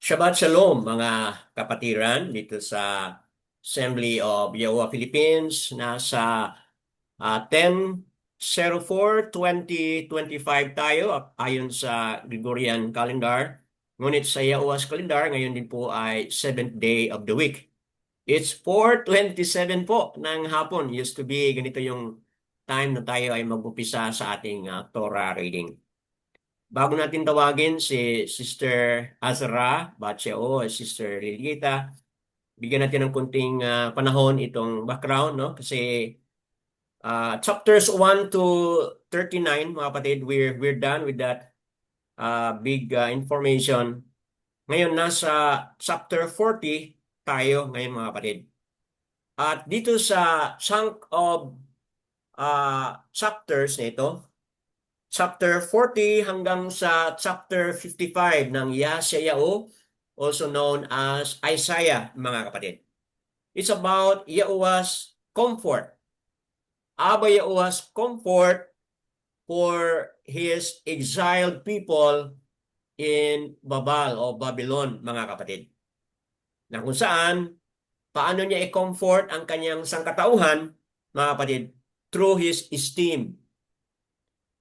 Shabbat Shalom mga kapatiran dito sa Assembly of Yahuwah Philippines. Nasa 10/04/2025 tayo ayon sa Gregorian calendar. Ngunit sa Yahuwah's calendar, ngayon din po ay 7th day of the week. It's 4:27 po ng hapon. Used to be ganito yung time na tayo ay mag-upisa sa ating Torah reading. Bago natin tawagin si Sister Azra Bacheo, Sister Lilita, bigyan natin ng kunting panahon itong background, no? Kasi chapters 1 to 39, mga kapatid, we're done with that big information. Ngayon, nasa chapter 40 tayo ngayon, mga kapatid. At dito sa chunk of chapters na ito, chapter 40 hanggang sa chapter 55 ng Yeshayahu, also known as Isaiah, mga kapatid. It's about Yahuwah's comfort. Abba Yahuwah's comfort for His exiled people in Babal o Babylon, mga kapatid. Na kung saan, paano niya i-comfort ang kanyang sangkatauhan, mga kapatid, through His esteem,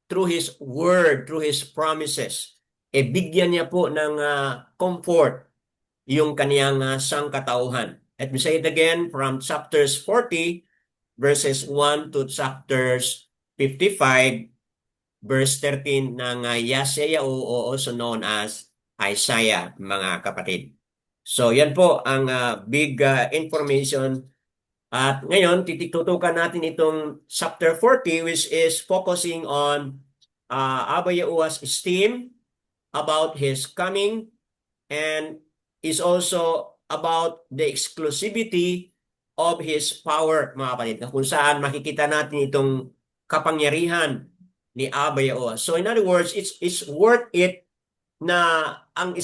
through His word, through His promises. Bigyan niya po ng comfort yung kaniyang sangkatauhan. Let me say it again from chapters 40, verses 1 to chapters 55, verse 13 ng Yeshayahu o also known as Isaiah, mga kapatid. So yan po ang big information. At ngayon, tutukan natin itong chapter 40 which is focusing on Abba Yahuwah's esteem about His coming and is also about the exclusivity of His power, mga kapatid, na kung saan makikita natin itong kapangyarihan ni Abba Yahuwah. So in other words, it's worth it na ang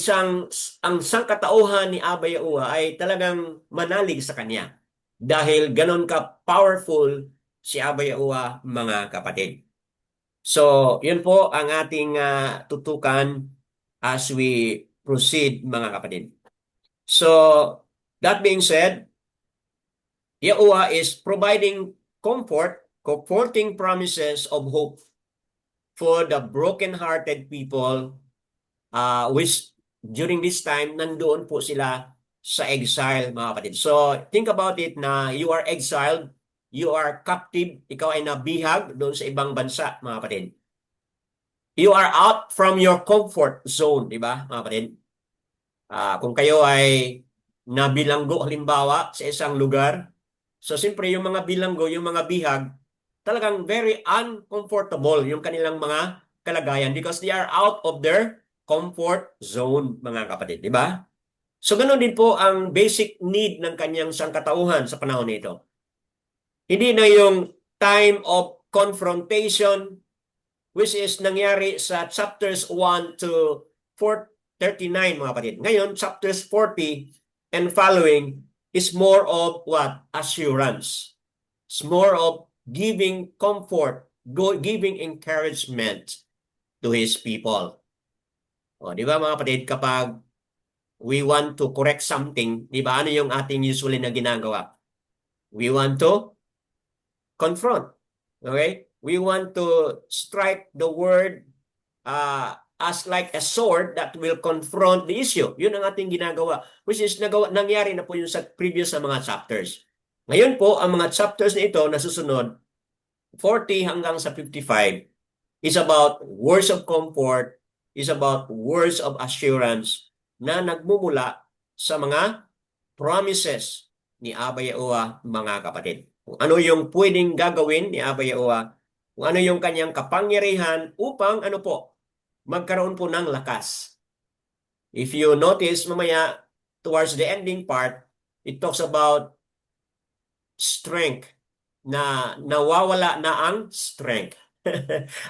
sangkatauhan ni Abba Yahuwah ay talagang manalig sa Kanya. Dahil ganon ka powerful si Abba Yahuwah, mga kapatid. So, yun po ang ating tutukan as we proceed, mga kapatid. So, that being said, Yahuwah is providing comforting promises of hope for the broken-hearted people which during this time, nandoon po sila sa exile, mga kapatid. So, think about it na you are exiled, you are captive, ikaw ay nabihag doon sa ibang bansa, mga kapatid. You are out from your comfort zone, di ba, mga kapatid? Kung kayo ay nabilanggo, halimbawa, sa isang lugar, so siyempre yung mga bilanggo, yung mga bihag, talagang very uncomfortable yung kanilang mga kalagayan because they are out of their comfort zone, mga kapatid, di ba? So ganoon din po ang basic need ng kanyang sangkatauhan sa panahon nito. Hindi na yung time of confrontation which is nangyari sa chapters 1 to 39, mga kapatid. Ngayon, chapters 40 and following is more of what? Assurance. It's more of giving comfort, giving encouragement to His people. O, di ba, mga kapatid, kapag we want to correct something, di ba, ano yung ating usually na ginagawa? We want to confront. Okay? We want to strike the word as like a sword that will confront the issue. Yun ang ating ginagawa, which is nangyari na po yung sa previous sa mga chapters. Ngayon po, ang mga chapters na ito na susunod, 40 hanggang sa 55, is about words of comfort, is about words of assurance na nagmumula sa mga promises ni Abba Yahuwah, mga kapatid. Kung ano yung pwedeng gagawin ni Abba Yahuwah, kung ano yung kanyang kapangyarihan upang ano po, magkaroon po ng lakas. If you notice mamaya towards the ending part, it talks about strength, na nawawala na ang strength.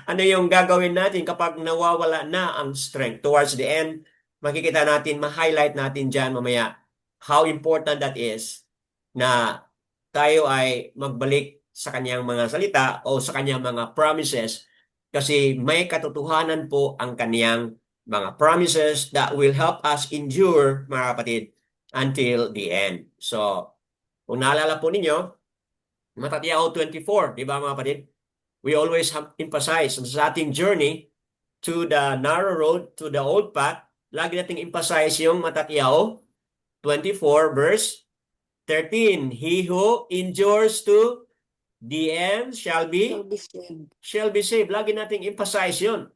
Ano yung gagawin natin kapag nawawala na ang strength? Towards the end, makikita natin, ma-highlight natin dyan mamaya how important that is na tayo ay magbalik sa kanyang mga salita o sa kanyang mga promises kasi may katotohanan po ang kaniyang Mga promises that will help us endure, mga kapatid, until the end. So, kung naalala po ninyo, Matatiao 24, di ba mga kapatid? We always have emphasize sa ating journey to the narrow road, to the old path, lagi nating emphasize yung Matatiao 24 verse 13. He who endures to the end Shall be saved. shall be saved. Lagi nating emphasize yun.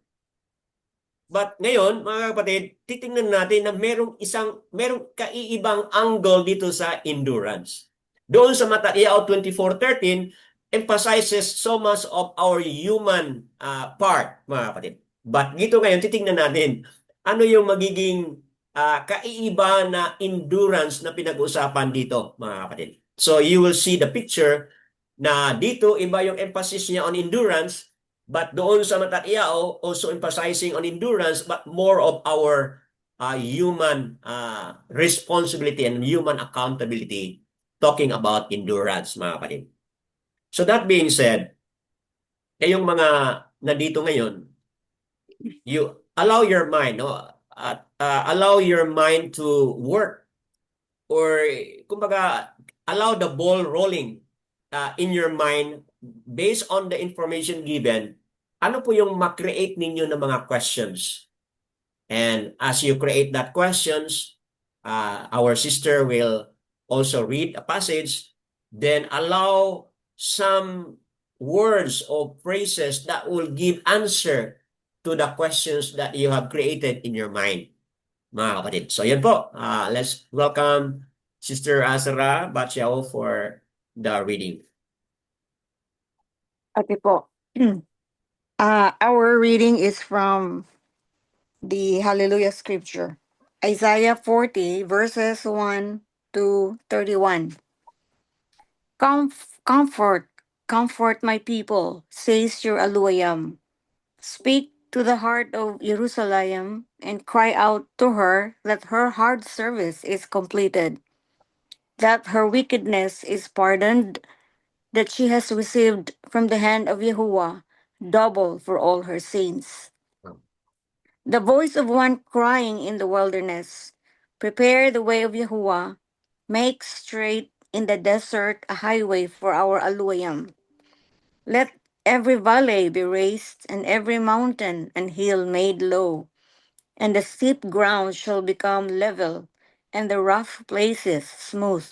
But ngayon, mga kapatid, titingnan natin na merong kaiibang angle dito sa endurance. Doon sa Matatiao 24:13, emphasizes so much of our human part, mga kapatid. But dito ngayon, titingnan natin ano yung magiging kaiiba na endurance na pinag-uusapan dito, mga kapatid. So you will see the picture na dito iba yung emphasis niya on endurance. But doon sa Matatiao, also emphasizing on endurance, but more of our human responsibility and human accountability, talking about endurance, mga kapatid. So that being said, kayong mga nandito ngayon, you allow your mind, no? Allow your mind to work, or kumbaga, allow the ball rolling in your mind based on the information given. Ano po yung ma-create ninyo ng mga questions? And as you create that questions, our sister will also read a passage, then allow some words or phrases that will give answer to the questions that you have created in your mind, mga kapatid. So yan po, let's welcome Sister Azra Bachiao for the reading. Okay po. Our reading is from the Hallelujah scripture. Isaiah 40 verses 1 to 31. Comfort, comfort my people, says your Elohim. Speak to the heart of Jerusalem and cry out to her that her hard service is completed, that her wickedness is pardoned, that she has received from the hand of Yahuwah double for all her sins. The voice of one crying in the wilderness, prepare the way of Yahuwah, make straight in the desert a highway for our Elohim. Let every valley be raised, and every mountain and hill made low, and the steep ground shall become level, and the rough places smooth.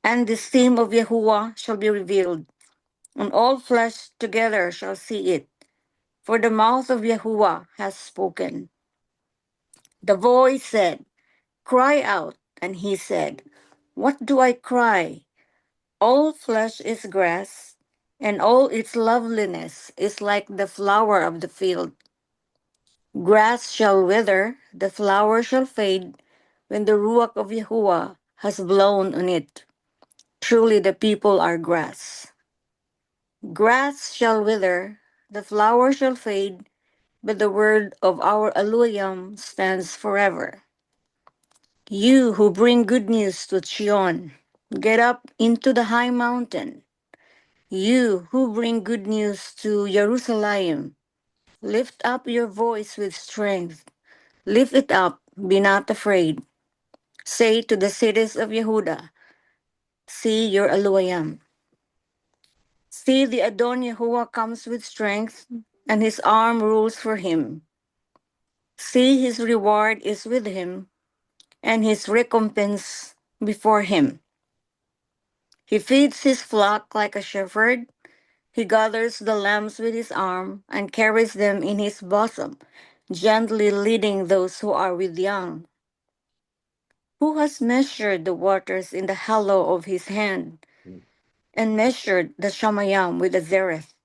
And the stream of Yahuwah shall be revealed, and all flesh together shall see it, for the mouth of Yahuwah has spoken. The voice said, cry out, and he said, what do I cry? All flesh is grass, and all its loveliness is like the flower of the field. Grass shall wither, the flower shall fade, when the ruach of Yahuwah has blown on it. Truly the people are grass. Grass shall wither, the flower shall fade, but the word of our Elohim stands forever. You who bring good news to Chion, get up into the high mountain. You who bring good news to Jerusalem, lift up your voice with strength. Lift it up, be not afraid. Say to the cities of Yehuda, see your Elohim. See the Adon Yahuwah comes with strength, and his arm rules for him. See his reward is with him, and his recompense before him. He feeds his flock like a shepherd. He gathers the lambs with his arm and carries them in his bosom, gently leading those who are with young. Who has measured the waters in the hollow of his hand, and measured the Shamayam with a zereth,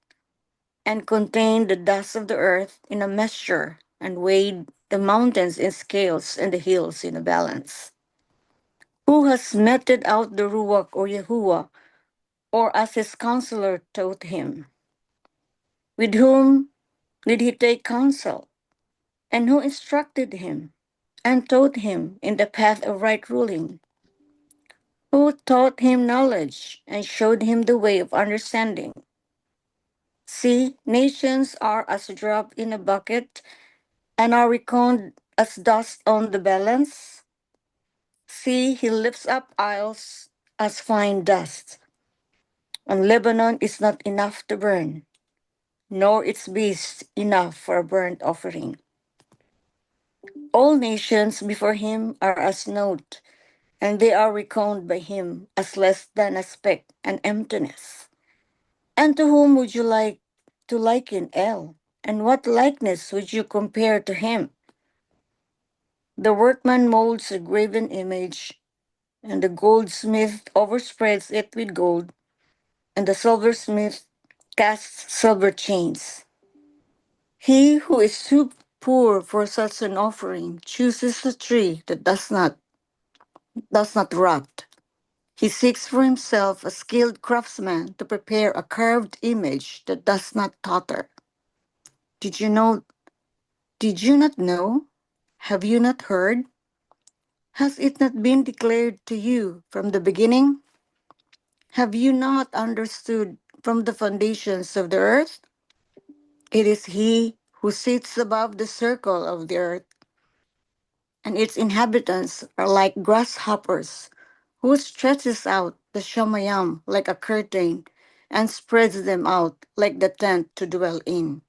and contained the dust of the earth in a measure, and weighed the mountains in scales and the hills in a balance? Who has meted out the Ruach or Yahuwah, or as his counselor taught him? With whom did he take counsel? And who instructed him and taught him in the path of right ruling? Who taught him knowledge and showed him the way of understanding? See, nations are as a drop in a bucket, and are reckoned as dust on the balance. See, he lifts up isles as fine dust, and Lebanon is not enough to burn, nor its beasts enough for a burnt offering. All nations before him are as naught, and they are reckoned by him as less than a speck and emptiness. And to whom would you like to liken El? And what likeness would you compare to him? The workman molds a graven image, and the goldsmith overspreads it with gold, and the silversmith casts silver chains. He who is too poor for such an offering chooses a tree that does not rot. He seeks for himself a skilled craftsman to prepare a carved image that does not totter. Did you know? Did you not know? Have you not heard? Has it not been declared to you from the beginning? Have you not understood from the foundations of the earth? It is he who sits above the circle of the earth, and its inhabitants are like grasshoppers, who stretches out the Shamayam like a curtain and spreads them out like the tent to dwell in.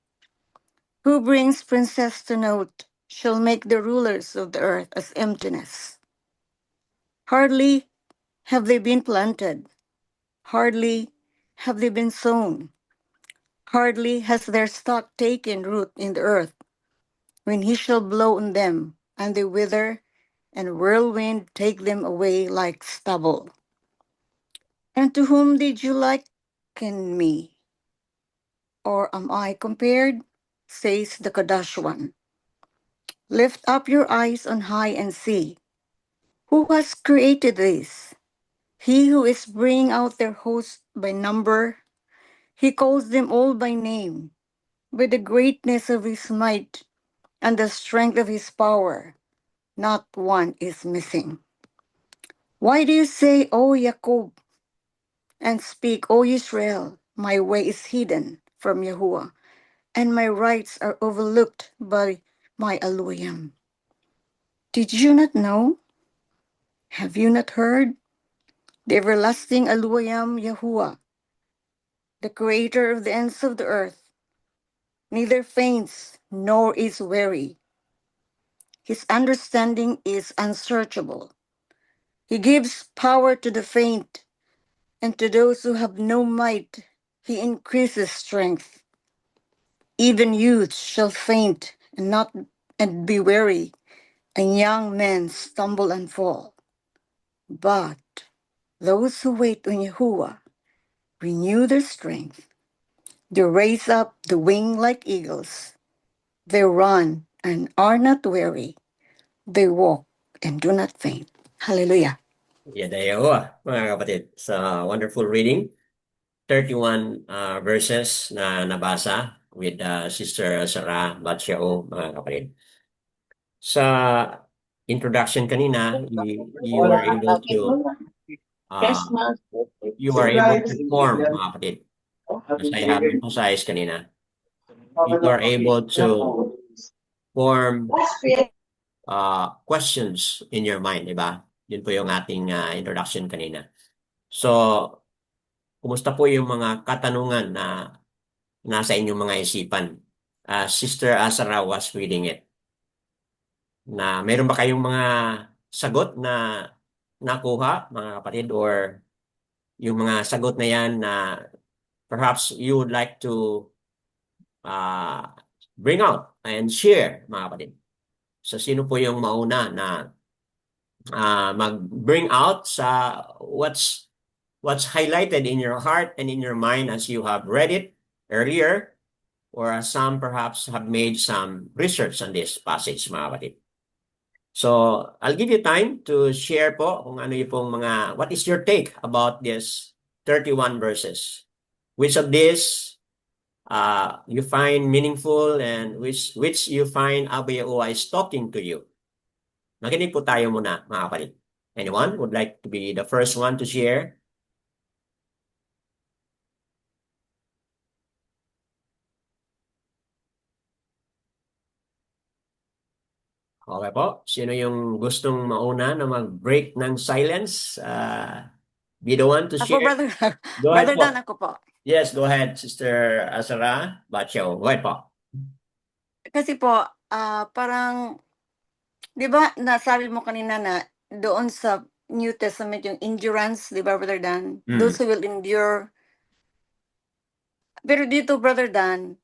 Who brings princess to note shall make the rulers of the earth as emptiness. Hardly have they been planted, hardly have they been sown, hardly has their stock taken root in the earth, when he shall blow on them, and they wither, and whirlwind take them away like stubble. And to whom did you liken me? Or am I compared? Says the Kadash one. Lift up your eyes on high and see. Who has created this? He who is bringing out their host by number. He calls them all by name. By the greatness of his might and the strength of his power, not one is missing. Why do you say, O Jacob, and speak, O Israel, my way is hidden from Yahuwah, and my rights are overlooked by my Elohim? Did you not know? Have you not heard? The everlasting Elohim Yahuwah, the creator of the ends of the earth, neither faints nor is weary. His understanding is unsearchable. He gives power to the faint, and to those who have no might, he increases strength. Even youths shall faint and be weary, and young men stumble and fall. But those who wait on Yahuwah renew their strength. They raise up the wing like eagles. They run and are not weary. They walk and do not faint. Hallelujah. Yadayawa, mga kapatid. Sa wonderful reading, 31 verses na nabasa with Sister Sarah Batsyao, mga kapatid. Sa introduction kanina, you were able to form, mga kapatid. As I have emphasized kanina, you are able to form questions in your mind, di ba? Yun po yung ating introduction kanina. So, kumusta po yung mga katanungan na nasa inyong mga isipan? Sister Asara was reading it. Na meron ba kayong mga sagot na nakuha, mga kapatid, or yung mga sagot na yan na perhaps you would like to uh, bring out and share, mga kapatid? So, sino po yung mauna na mag-bring out sa what's highlighted in your heart and in your mind as you have read it earlier, or as some perhaps have made some research on this passage, mga kapatid. So, I'll give you time to share po kung ano yung pong what is your take about this 31 verses. Which of this you find meaningful, and which you find Abba Yahuwah is talking to you? Makinig po tayo muna, mga kapatid. Anyone would like to be the first one to share? Okay po. Sino yung gustong mauna na mag-break ng silence? Be the one to Ako, share. Brother, Go ahead Brother Dan, po. ako po. Yes, go ahead, Sister Azara Batcho. Go ahead po. Kasi po, parang, di ba, nasabi mo kanina na doon sa New Testament, yung endurance, di ba, Brother Dan? Hmm. Those who will endure. Pero dito, Brother Dan,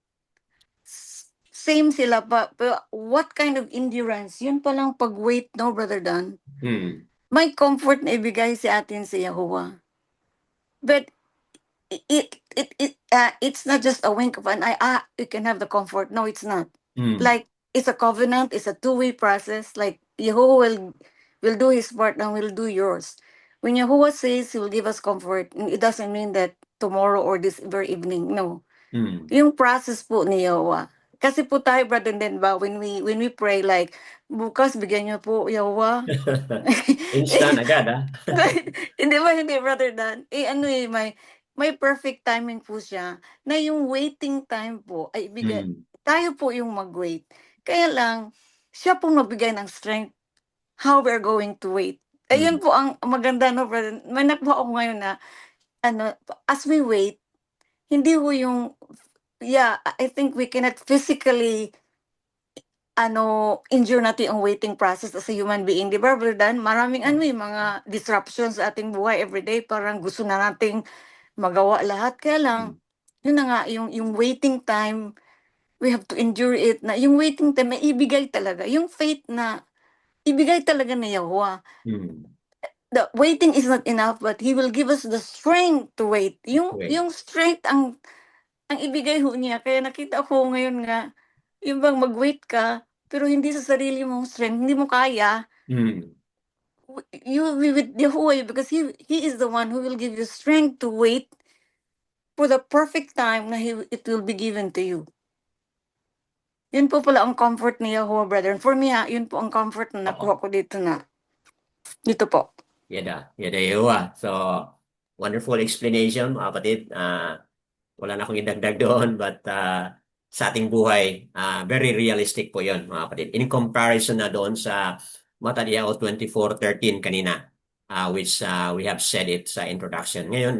same sila pa. Pero what kind of endurance? Yun palang pag-wait, no, Brother Dan? Hmm. May comfort na ibigay si atin si Yahuwah. But it's not just a wink of an eye. You can have the comfort. No, it's not. Hmm. Like it's a covenant. It's a two-way process. Like Yahuwah will do His part and will do yours. When Yahuwah says He will give us comfort, it doesn't mean that tomorrow or this very evening. No, Hmm. yung process po ni Yahuwah. Kasi po tayo, brother, din ba, when we pray like, bukas bigyan niyo po Yahuwah. Instant agad, ah. Hindi ba, hindi, brother Dan? Ano may perfect timing po siya na yung waiting time po ay ibigay, Hmm. tayo po yung mag-wait. Kaya lang, siya po magbigay ng strength how we're going to wait. Hmm. Ayun po ang maganda, no, brother. May nakuha ako ngayon na, as we wait, hindi ho yung, yeah, I think we cannot physically injure natin ang waiting process as a human being, 'di ba, Brother Dan? Maraming mga disruptions sa ating buhay everyday, parang gusto na nating magawa lahat. Kaya lang, Hmm. yun na nga, yung waiting time, we have to endure it, na yung waiting time may ibigay talaga. Yung faith na ibigay talaga ni Yahuwah. Hmm. The waiting is not enough, but He will give us the strength to wait. Wait. Yung strength ang ibigay ho niya. Kaya nakita ko ngayon nga, yung bang mag-wait ka, pero hindi sa sarili mong strength, hindi mo kaya, Hmm. you will be with Yahuwah because He is the one who will give you strength to wait for the perfect time na it will be given to you. Yun po pala ang comfort ni Yahuwah, brother. And for me, yun po ang comfort na Oo. nakuha ko dito po. Yada yawa. So, wonderful explanation, mga kapatid. Wala na akong idagdag doon, but sa ating buhay, very realistic po yon, mga kapatid. In comparison na doon sa Matthew 24:13 kanina, which we have said it sa introduction. Ngayon,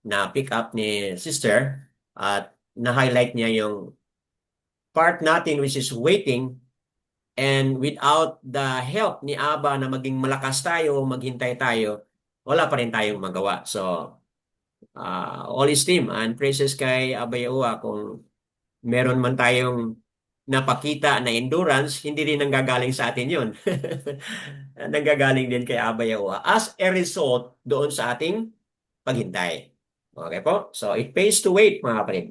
na-pick up ni Sister at na-highlight niya yung part natin which is waiting, and without the help ni Aba na maging malakas tayo, maghintay tayo, wala pa rin tayong magawa. So, all esteem and praises kay Aba Yahuwah kung meron man tayong napakita na endurance, hindi rin nanggagaling sa atin yun. Nanggagaling din kay Aba Yahuwah as a result doon sa ating paghintay. Okay po? So, it pays to wait, mga kapatid.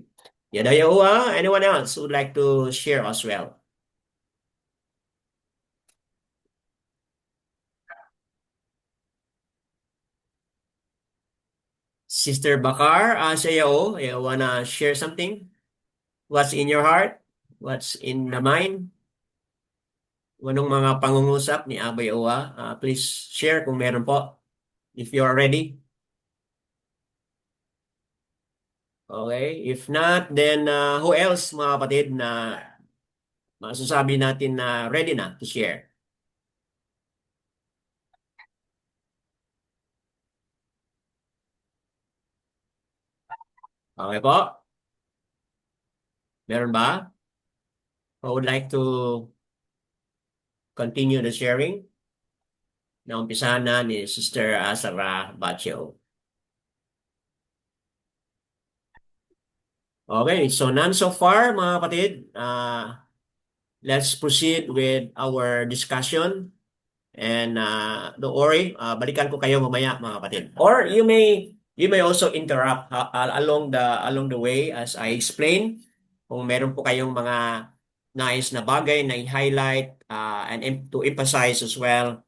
Yada Yahuwah, anyone else who would like to share as well? Sister Bakar, Sayo, you wanna share something? What's in your heart? What's in the mind? Anong mga pangungusap ni Abay Owa? Please share kung meron po. If you are ready. Okay. If not, then who else, mga kapatid, na masasabi natin na ready na to share? Okay po? Meron ba? Who would like to continue the sharing? Naumpisahan na ni Sister Sarah Batio. Okay, so none so far, mga kapatid. Let's proceed with our discussion. And don't worry, balikan ko kayo mamaya, mga kapatid. Or you may also interrupt along the way as I explain. Kung meron po kayong mga nais na bagay na i-highlight and to emphasize as well,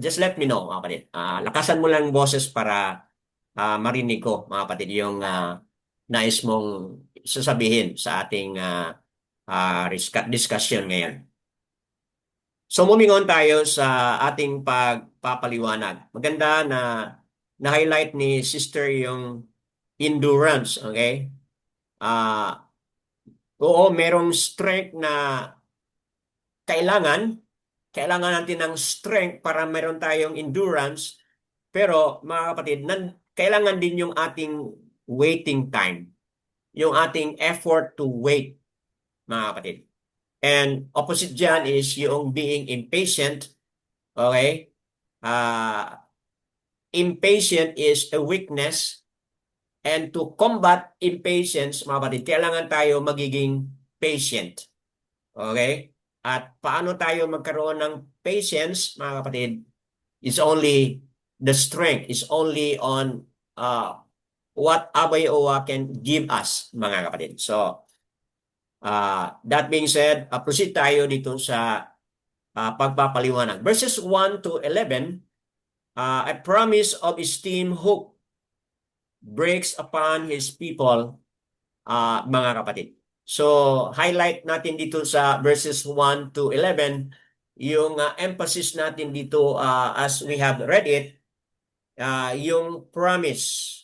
just let me know, mga kapatid. Lakasan mo lang ang boses para marinig ko, mga kapatid, yung nais mong sasabihin sa ating discussion ngayon. So moving on tayo sa ating pagpapaliwanag. Maganda na na-highlight ni Sister yung endurance, okay? Oo, merong strength na kailangan, kailangan natin ng strength para meron tayong endurance. Pero mga kapatid, kailangan din yung ating waiting time, yung ating effort to wait, mga kapatid. And opposite dyan is yung being impatient. Okay? Impatient is a weakness. And to combat impatience, mga kapatid, kailangan tayo magiging patient. Okay? At paano tayo magkaroon ng patience, mga kapatid, is only the strength, is only on what Abay Owa can give us, mga kapatid. So, that being said, proceed tayo dito sa pagpapaliwanag. Verses 1 to 11, a promise of esteem hope breaks upon his people, mga kapatid. So, highlight natin dito sa verses 1 to 11, yung emphasis natin dito as we have read it, yung promise.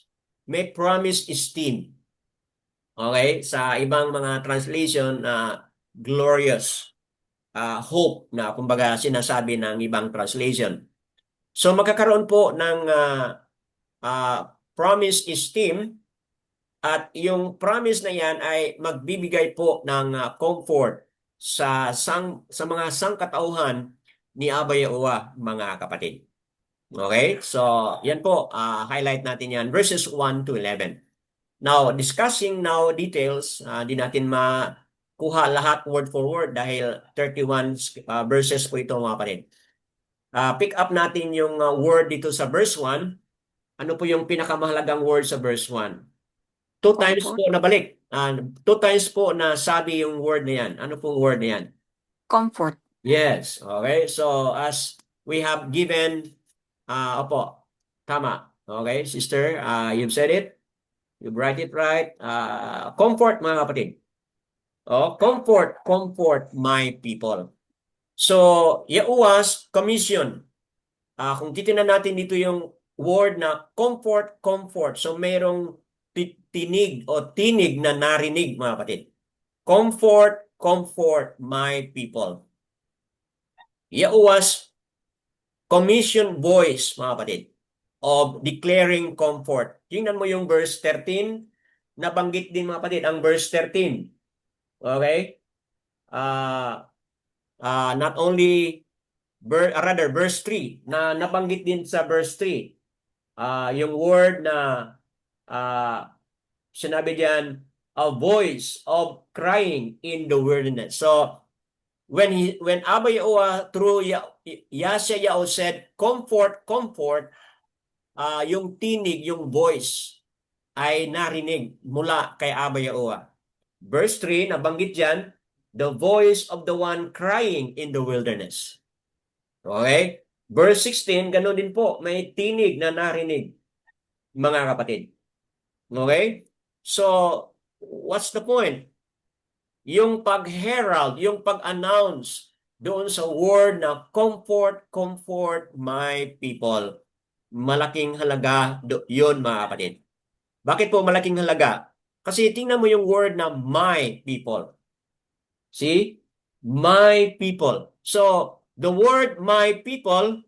May promise esteem. Okay? Sa ibang mga translation, glorious hope na kumbaga sinasabi ng ibang translation. So magkakaroon po ng promise esteem at yung promise na yan ay magbibigay po ng comfort sa mga sangkatauhan ni Abba Yahuwah, mga kapatid. Okay? So, yan po, highlight natin yan, verses 1 to 11. Now, discussing now details, di natin makuha lahat word for word dahil 31 verses po ito, mga kapatid. Pick up natin yung word dito sa verse 1. Ano po yung pinakamahalagang word sa verse 1? Two times Comfort. po nabalik. Two times po na sabi yung word na yan. Ano pong word na yan? Comfort. Yes. Okay. So, as we have given, opo, tama. Okay, sister, you've said it. You write it right. Comfort, mga kapatid. Oh, comfort my people. So, Yahuwah's commission. Kung titingnan natin dito yung word na comfort. So, mayroong tinig o tinig na narinig, mga kapatid. Comfort my people. Yahuwah's commission voice, mga kapatid, of declaring comfort. Tingnan mo yung verse 13. Nabanggit din, mga kapatid, ang verse 13. Okay? Not only, rather, verse 3, na nabanggit din sa verse 3. Yung word na sinabi diyan, a voice of crying in the wilderness. So, when Abba Yahuwah through Yashayahu said, comfort, yung tinig, yung voice, ay narinig mula kay Abba Yahuwah. Verse 3, nabanggit dyan, the voice of the one crying in the wilderness. Okay? Verse 16, gano'n din po, may tinig na narinig, mga kapatid. Okay? So, what's the point? Yung pag-herald, yung pag-announce doon sa word na comfort my people. Malaking halaga yun, mga kapatid. Bakit po malaking halaga? Kasi tingnan mo yung word na my people. See? My people. So, the word my people,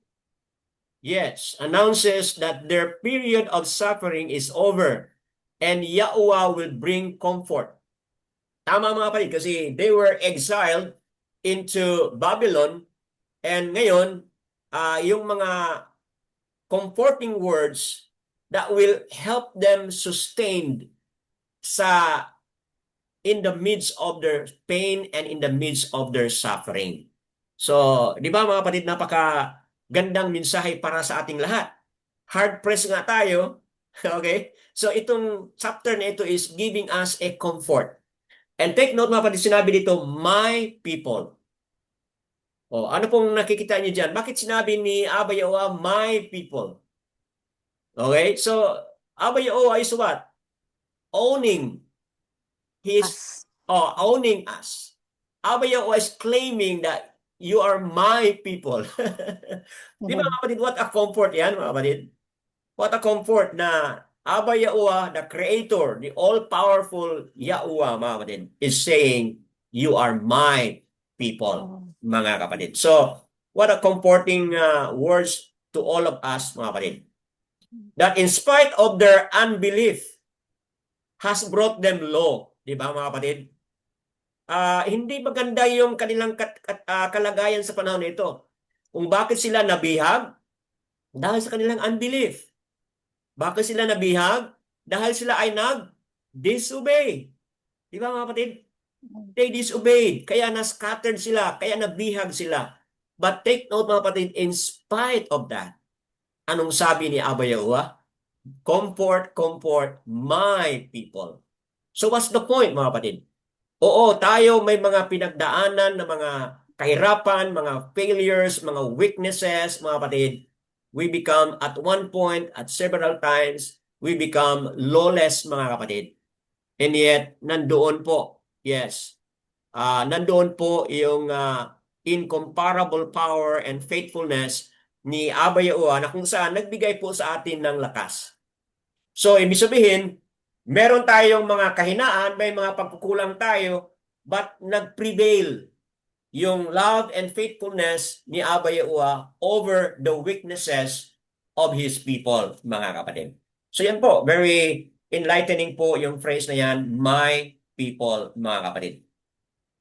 yes, announces that their period of suffering is over and Yahuwah will bring comfort. Tama, mga kapatid, kasi they were exiled into Babylon and ngayon, yung mga comforting words that will help them sustained in the midst of their pain and in the midst of their suffering. So, di ba mga kapatid, napaka-gandang mensahe para sa ating lahat. Hard-pressed nga tayo, okay? So, itong chapter na ito is giving us a comfort. And take note, mga kapatid, sinabi dito, my people. O, ano pong nakikita niyo dyan? Bakit sinabi ni Abba Yahuwah, my people? Okay? So, Abba Yahuwah is what? Owning owning us. Abba Yahuwah is claiming that you are my people. Di ba, mga kapatid, what a comfort yan, mga kapatid? What a comfort na Abba Yahuwah, the Creator, the all-powerful Yahuwah, mga kapatid, is saying, you are my people, mga kapatid. So, What a comforting words to all of us, mga kapatid. That in spite of their unbelief has brought them low. Di ba, mga kapatid? Hindi maganda yung kanilang kalagayan sa panahon nito. Kung bakit sila nabihag? Dahil sa kanilang unbelief. Bakit sila nabihag? Dahil sila ay nag-disobey. Di ba, mga kapatid? They disobeyed. Kaya na-scattered sila. Kaya nabihag sila. But take note, mga kapatid, in spite of that, anong sabi ni Abba Yahuwah? Comfort, comfort my people. So what's the point, mga kapatid? Oo, tayo may mga pinagdaanan na mga kahirapan, mga failures, mga weaknesses, mga kapatid. We become at one point, at several times, we become lawless, mga kapatid. And yet, nandoon po, yes, nandoon po yung incomparable power and faithfulness ni Abba Yahuwah na kung saan nagbigay po sa atin ng lakas. So, ibig sabihin, meron tayong mga kahinaan, may mga pagkukulang tayo, but nag-prevail yung love and faithfulness ni Abba Yahuwah over the weaknesses of His people, mga kapatid. So yan po, very enlightening po yung phrase na yan, my people, mga kapatid.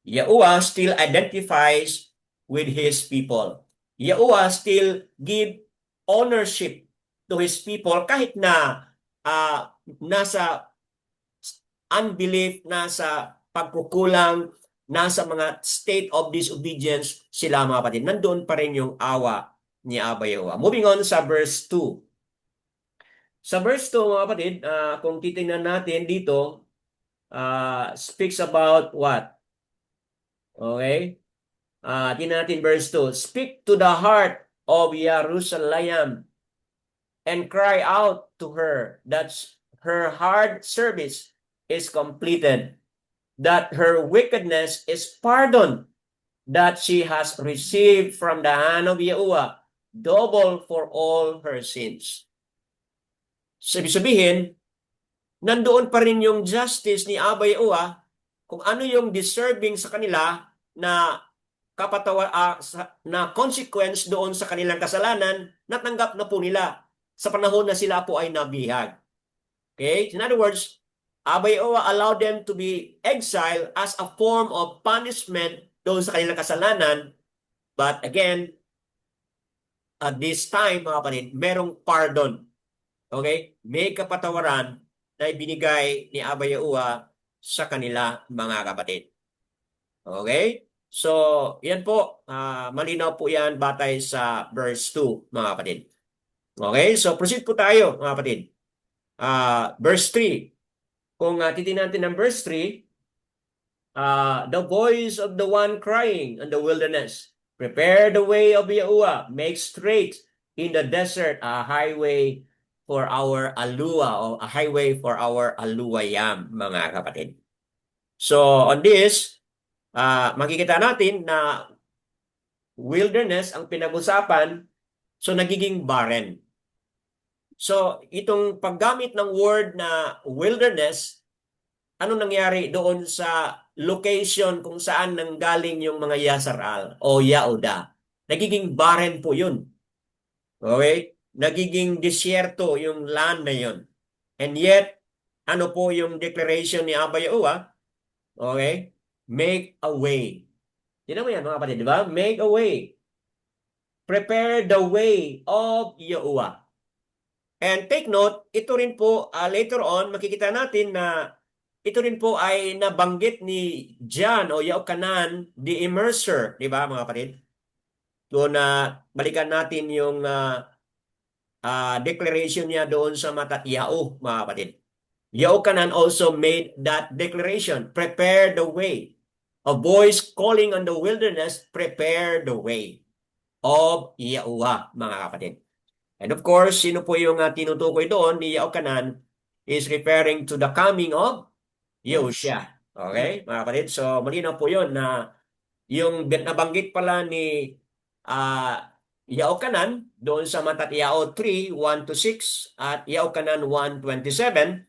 Yahuwah still identifies with His people. Yahuwah still give ownership to His people kahit na nasa unbelief, nasa pagkukulang, nasa mga state of disobedience sila, mga kapatid. Nandoon pa rin yung awa ni Abba Yahuwah. Moving on sa verse 2. Sa verse 2, mga kapatid, kung titingnan natin dito, speaks about what? Okay? Tingnan natin verse 2. Speak to the heart of Jerusalem and cry out to her that her hard service is completed, that her wickedness is pardoned, that she has received from the hand of Yahuwah double for all her sins. Sabihin, nandoon pa rin yung justice ni Abba Yahuwah kung ano yung deserving sa kanila na na consequence doon sa kanilang kasalanan, natanggap na po nila sa panahon na sila po ay nabihag. Okay? In other words, Abba Yahuwah allowed them to be exiled as a form of punishment doon sa kanilang kasalanan. But again, at this time, mga kapatid, merong pardon. Okay? May kapatawaran na ibinigay ni Abba Yahuwah sa kanila, mga kapatid. Okay? So, yan po. Malinaw po yan batay sa verse 2, mga kapatid. Okay? So, proceed po tayo, mga kapatid. Verse 3. Kung titignan natin ng verse 3, the voice of the one crying in the wilderness, prepare the way of Yahuwah, make straight in the desert a highway for our alua, o a highway for our aluayam, mga kapatid. So, on this, makikita natin na wilderness ang pinag-usapan, so nagiging barren. So, itong paggamit ng word na wilderness, ano nangyari doon sa location kung saan nanggaling yung mga Yasaral o Yauda? Nagiging barren po yun. Okay? Nagiging disyerto yung land na yun. And yet, ano po yung declaration ni Abba Yahuwah? Okay? Make a way. Tinan mo yan, mga kapatid, di ba? Make a way. Prepare the way of Yahuwah. And take note, ito rin po, later on, makikita natin na ito rin po ay nabanggit ni John o Yaokanan, the immerser, di ba, mga kapatid? Doon na balikan natin yung declaration niya doon sa Matatiyao, mga kapatid. Yaokanan also made that declaration, prepare the way. A voice calling on the wilderness, prepare the way of Yahuwah, mga kapatid. And of course, sino po yung tinutukoy doon ni Yaokanan is referring to the coming of Yahushua. Okay, mga kapatid? So, malinaw po yun na yung nabanggit pala ni Yaokanan doon sa Matatiyao 3, 1-6 at Yaokanan 1:27,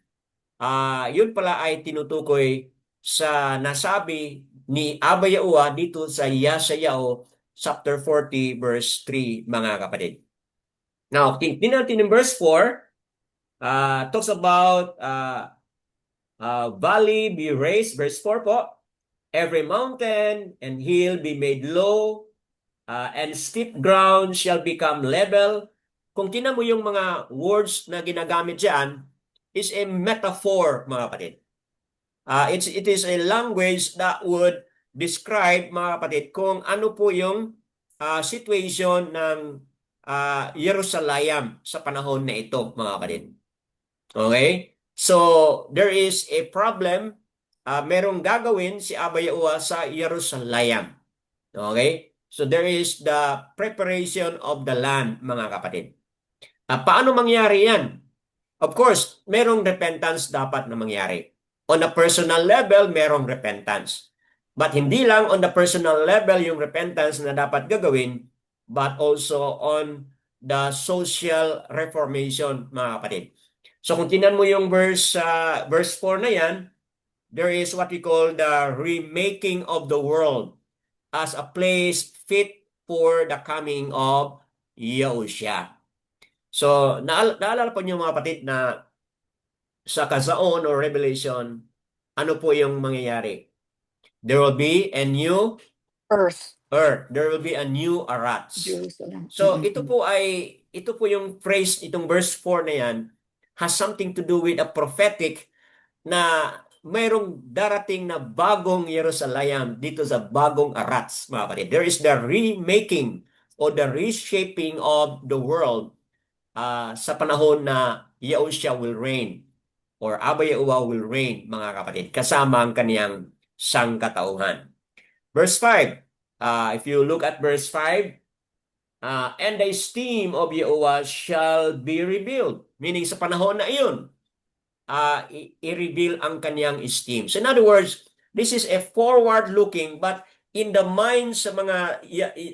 yun pala ay tinutukoy sa nasabi ni Abba Yahuwah dito sa Yeshayahu chapter 40, verse 3, mga kapatid. Now, tingnan natin yung verse 4, talks about valley be raised, verse 4 po, every mountain and hill be made low, and steep ground shall become level. Kung tinan mo yung mga words na ginagamit dyan, is a metaphor, mga kapatid. It is a language that would describe, mga kapatid, kung ano po yung situation ng Jerusalem sa panahon na ito, mga kapatid. Okay? So, there is a problem. Merong gagawin si Abba Yahuwah sa Jerusalem. Okay? So, there is the preparation of the land, mga kapatid. Paano mangyari yan? Of course, merong repentance dapat na mangyari. On a personal level, merong repentance. But hindi lang on the personal level yung repentance na dapat gagawin, but also on the social reformation, mga kapatid. So kung tinan mo yung verse 4 na yan, there is what we call the remaking of the world as a place fit for the coming of Yahushua. So naalala po niyo mga kapatid na sa Kasaon or Revelation, ano po yung mangyayari? There will be a new Earth. earth. There will be a new Arats. Jerusalem. So ito po yung phrase, itong verse 4 na yan, has something to do with a prophetic na mayroong darating na bagong Jerusalem dito sa bagong Arats, mga kapatid. There is the remaking or the reshaping of the world sa panahon na Yahushua will reign or Abba Yahuwah will reign, mga kapatid, kasama ang kaniyang sangkatauhan. Verse 5, if you look at verse 5, and the esteem of Yahuwah shall be revealed. Meaning sa panahon na iyon, i-reveal ang kaniyang esteem. So in other words, this is a forward-looking but in the minds sa mga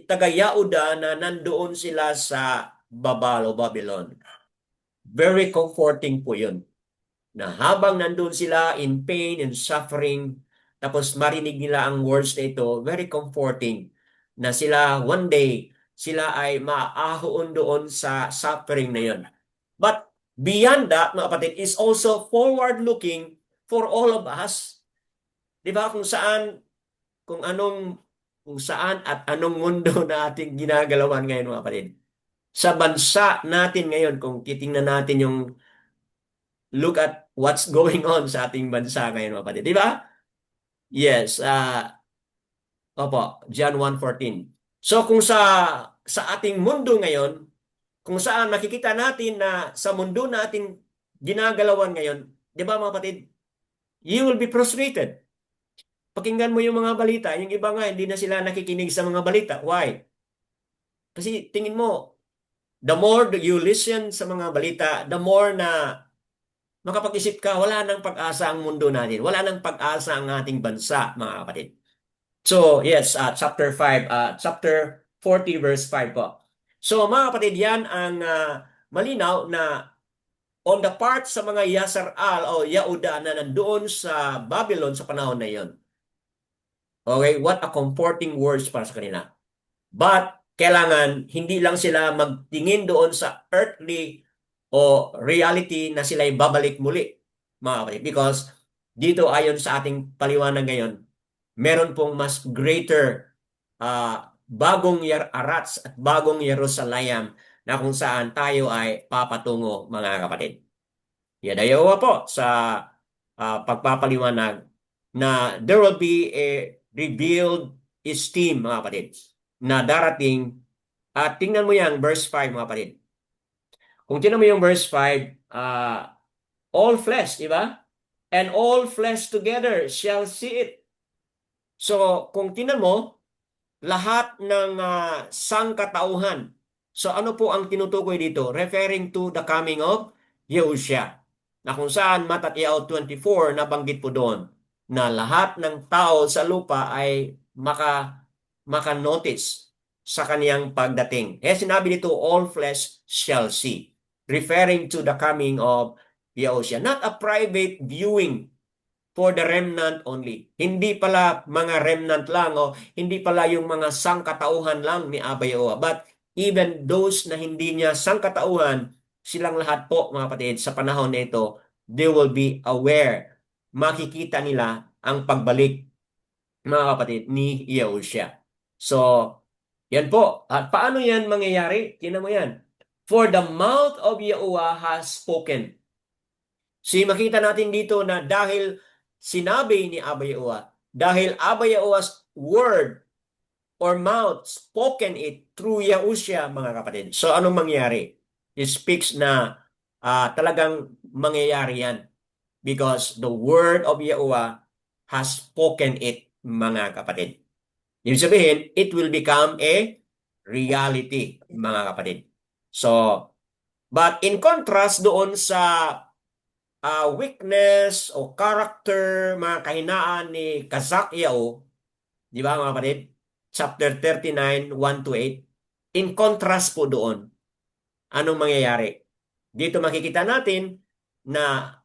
taga-Yahuda na nandoon sila sa Babylon. Very comforting po yun. Na habang nandun sila in pain and suffering, tapos marinig nila ang words na ito, very comforting na sila one day, sila ay maaahon doon sa suffering na yun. But beyond that, mga kapatid, is also forward-looking for all of us. Di ba? Kung saan at anong mundo na ating ginagalawan ngayon, mga kapatid. Sa bansa natin ngayon, kung titingnan natin yung look at what's going on sa ating bansa ngayon, mga kapatid. Di ba? Yes. John 1:14. So kung sa ating mundo ngayon, kung saan makikita natin na sa mundo natin ginagalawan ngayon, di ba mga kapatid, you will be frustrated. Pakinggan mo yung mga balita. Yung iba nga, hindi na sila nakikinig sa mga balita. Why? Kasi tingin mo, the more you listen sa mga balita, the more na makapag-isip ka, wala nang pag-asa ang mundo natin. Wala nang pag-asa ang ating bansa, mga kapatid. So, yes, chapter 40, verse 5 po. So, mga kapatid, yan ang malinaw na on the part sa mga Yasaral o Yahuda na nandoon sa Babylon sa panahon na yon. Okay, what a comforting words para sa kanila. But, kailangan hindi lang sila magtingin doon sa earthly o reality na sila ay babalik muli, mga kapatid. Because dito ayon sa ating paliwanag ngayon, meron pong mas greater bagong Arats at bagong Jerusalem na kung saan tayo ay papatungo, mga kapatid. Yadayawa po sa pagpapaliwanag na there will be a revealed esteem, mga kapatid, na darating. At tingnan mo yan, verse 5, mga kapatid. Kung tingnan mo yung verse 5, all flesh, di ba? And all flesh together shall see it. So, kung tingnan mo, lahat ng sangkatauhan. So, ano po ang tinutukoy dito? Referring to the coming of Yahushua. Na kung saan Matthew 24, nabanggit po doon, na lahat ng tao sa lupa ay maka-notice sa kaniyang pagdating. Sinabi dito, all flesh shall see. Referring to the coming of Yahushua. Not a private viewing for the remnant only. Hindi pala mga remnant lang o hindi pala yung mga sangkatauhan lang ni Abba Yahuwah. But even those na hindi niya sangkatauhan, silang lahat po mga kapatid sa panahon na ito, they will be aware. Makikita nila ang pagbalik mga kapatid ni Yahushua. So, yan po. At paano yan mangyayari? Tingnan mo yan. For the mouth of Yahuwah has spoken. Makita natin dito na dahil sinabi ni Abba Yahuwah, dahil Abba Yahuwah's word or mouth spoken it through Yahushua, mga kapatid. So anong mangyayari? It speaks na talagang mangyayari yan because the word of Yahuwah has spoken it, mga kapatid. Ibig sabihin, it will become a reality, mga kapatid. So, but in contrast doon sa weakness o character, mga kahinaan ni Kazakyaw, di ba mga kapatid? Chapter 39, 1 to 8. In contrast po doon, anong mangyayari? Dito makikita natin na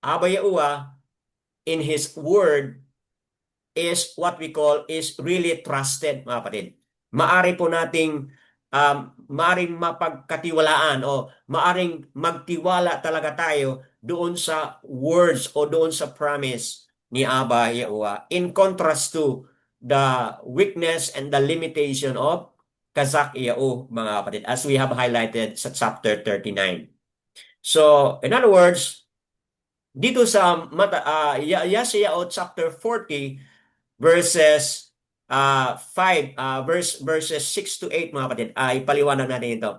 Abba Yahuwah in His Word is what we call is really trusted, mga kapatid. Maari po nating maaring mapagkatiwalaan o maaring magtiwala talaga tayo doon sa words o doon sa promise ni Abba Yahuwah in contrast to the weakness and the limitation of Kazak Yahu, mga kapatid, as we have highlighted sa chapter 39. So, in other words, dito sa Yeshayahu chapter 40 verses 5 verses 6 to 8, mga kapatid, ipaliwanag natin ito.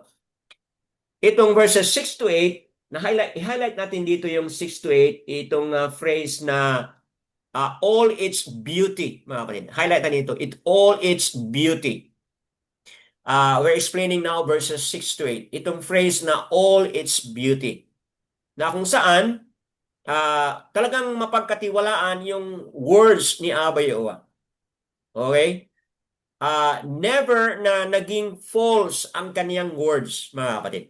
Itong verses 6 to 8, i-highlight natin dito yung 6 to 8, itong phrase na all its beauty, mga kapatid. Highlight natin ito, all its beauty. We're explaining now verses 6 to 8. Itong phrase na all its beauty. Na kung saan, talagang mapagkatiwalaan yung words ni Abba Yahuwah. Okay? Never na naging false ang kaniyang words, mga kapatid.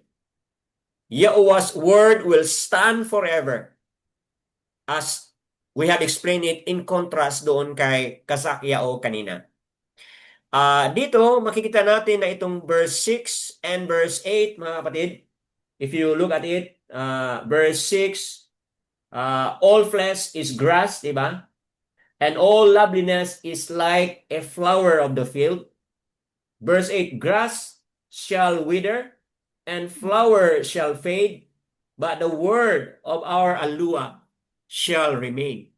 Yahuwah's word will stand forever. As we have explained it in contrast doon kay Kazakyaw kanina. Dito, makikita natin na itong verse 6 and verse 8, mga kapatid. If you look at it, verse 6, all flesh is grass, di ba? And all loveliness is like a flower of the field. Verse 8, grass shall wither, and flower shall fade, but the word of our Alua shall remain.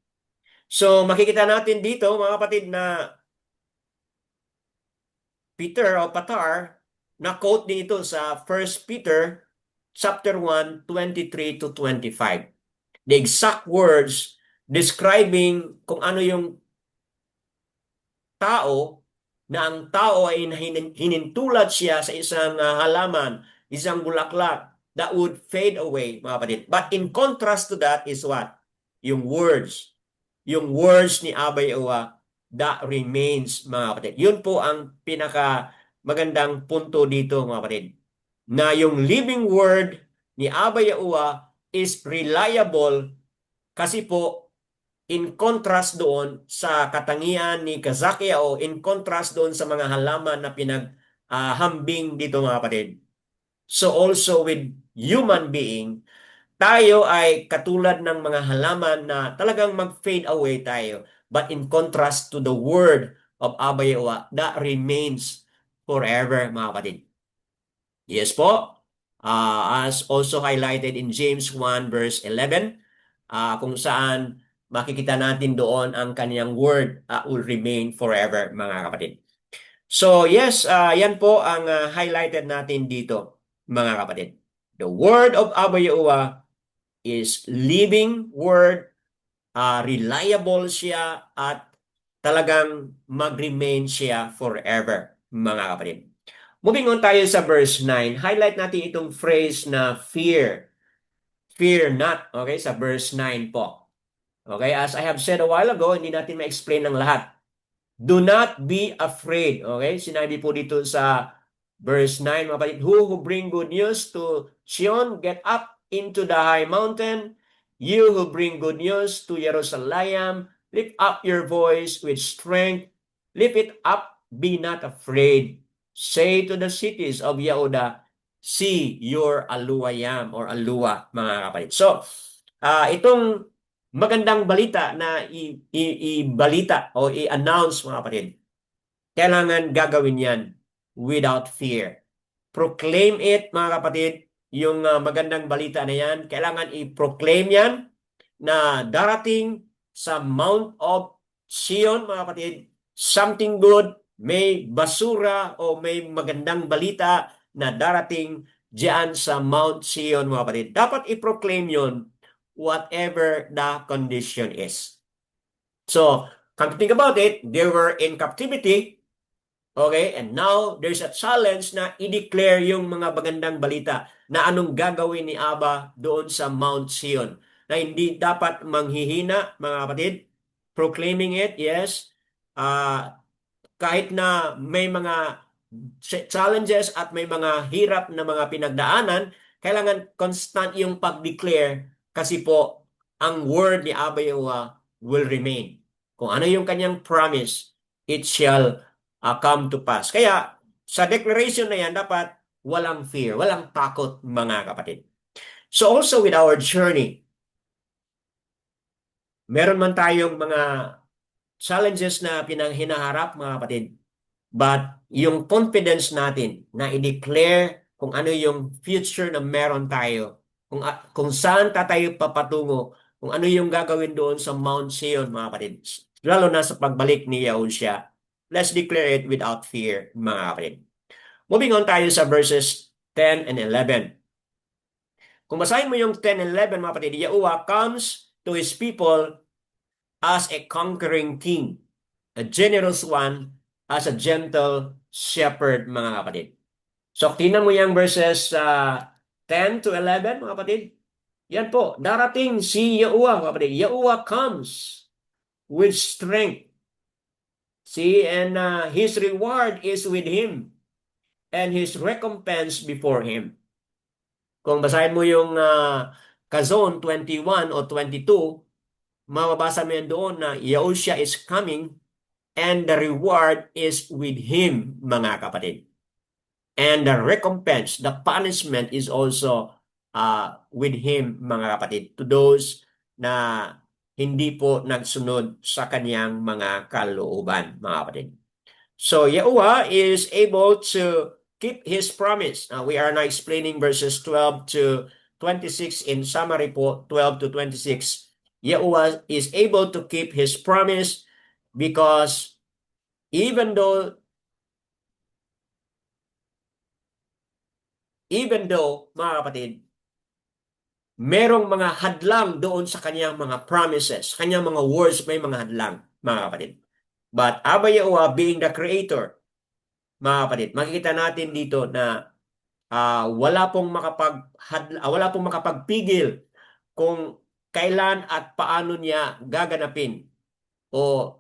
So, makikita natin dito, mga kapatid, na Peter o Patar, na-quote din ito sa 1 Peter chapter 1, 23 to 25. The exact words describing kung ano yung tao, na ang tao ay hinintulad siya sa isang halaman, isang bulaklak that would fade away, mga kapatid. But in contrast to that is what? Yung words. Yung words ni Abba Yahuwah that remains, mga kapatid. Yun po ang pinaka magandang punto dito, mga kapatid. Na yung living word ni Abba Yahuwah is reliable kasi po in contrast doon sa katangian ni Kazakyaw, in contrast doon sa mga halaman na pinaghambing dito, mga kapatid. So also with human being, tayo ay katulad ng mga halaman na talagang mag-fade away tayo. But in contrast to the word of Abba Yahuwah, that remains forever, mga kapatid. Yes po. As also highlighted in James 1 verse 11, kung saan makikita natin doon ang kaniyang word will remain forever, mga kapatid. So yes, yan po ang highlighted natin dito, mga kapatid. The word of Abba Yahuwah is living word, reliable siya at talagang mag-remain siya forever, mga kapatid. Moving on tayo sa verse 9, highlight natin itong phrase na fear. Fear not, okay, sa verse 9 po. Okay, as I have said a while ago, hindi natin ma-explain ng lahat. Do not be afraid, okay? Sinabi po dito sa verse 9, mga kapatid, who bring good news to Zion, get up into the high mountain, You who bring good news to Jerusalem, lift up your voice with strength. Lift it up, be not afraid. Say to the cities of Yehuda, see your aluwayam or aluwa, mga kapatid. So, itong magandang balita na i-balita o i-announce, mga kapatid, kailangan gagawin yan without fear. Proclaim it, mga kapatid, yung magandang balita na yan. Kailangan i-proclaim yan na darating sa Mount of Zion, mga kapatid, something good, may basura o may magandang balita na darating diyan sa Mount Zion, mga kapatid. Dapat i-proclaim yon whatever the condition is. So, come to think about it, they were in captivity. Okay, and now there's a challenge na i-declare yung mga magandang balita na anong gagawin ni Abba doon sa Mount Zion. Na hindi dapat manghihina, mga kapatid. Proclaiming it, yes. Kahit na may mga challenges at may mga hirap na mga pinagdaanan, kailangan constant yung pag-declare kasi po ang word ni Abba Yahuwah will remain. Kung ano yung kanyang promise, it shall come to pass. Kaya sa declaration na yan, dapat walang fear, walang takot, mga kapatid. So also with our journey, meron man tayong mga challenges na hinaharap, mga kapatid. But yung confidence natin na i-declare kung ano yung future na meron tayo, kung saan tayo papatungo, kung ano yung gagawin doon sa Mount Zion, mga kapatid. Lalo na sa pagbalik ni Yahushua. Let's declare it without fear, mga kapatid. Moving on tayo sa verses 10 and 11. Kung basahin mo yung 10 and 11, mga kapatid, Yahuwah comes to His people as a conquering king, a generous one, as a gentle shepherd, mga kapatid. So, tingnan mo yung verses 10 to 11, mga kapatid. Yan po, darating si Yahuwah, mga kapatid. Yahuwah comes with strength. See, and His reward is with Him, and His recompense before Him. Kung basahin mo yung Kazon 21 o 22, mababasa mo yan doon na Yahushua is coming and the reward is with Him, mga kapatid. And the recompense, the punishment is also with Him, mga kapatid. To those na hindi po nagsunod sa kanyang mga kalooban, mga kapatid. So Yahuwah is able to keep His promise. We are now explaining verses 12 to 26 in summary po, 12 to 26. Yahuwah is able to keep His promise because even though, mga kapatid, merong mga hadlang doon sa kanyang mga promises, kanyang mga words, may mga hadlang, mga kapatid. But Abba Yahuwah being the creator, mga kapatid, makikita natin dito na wala pong makapagpigil kung kailan at paano niya gaganapin o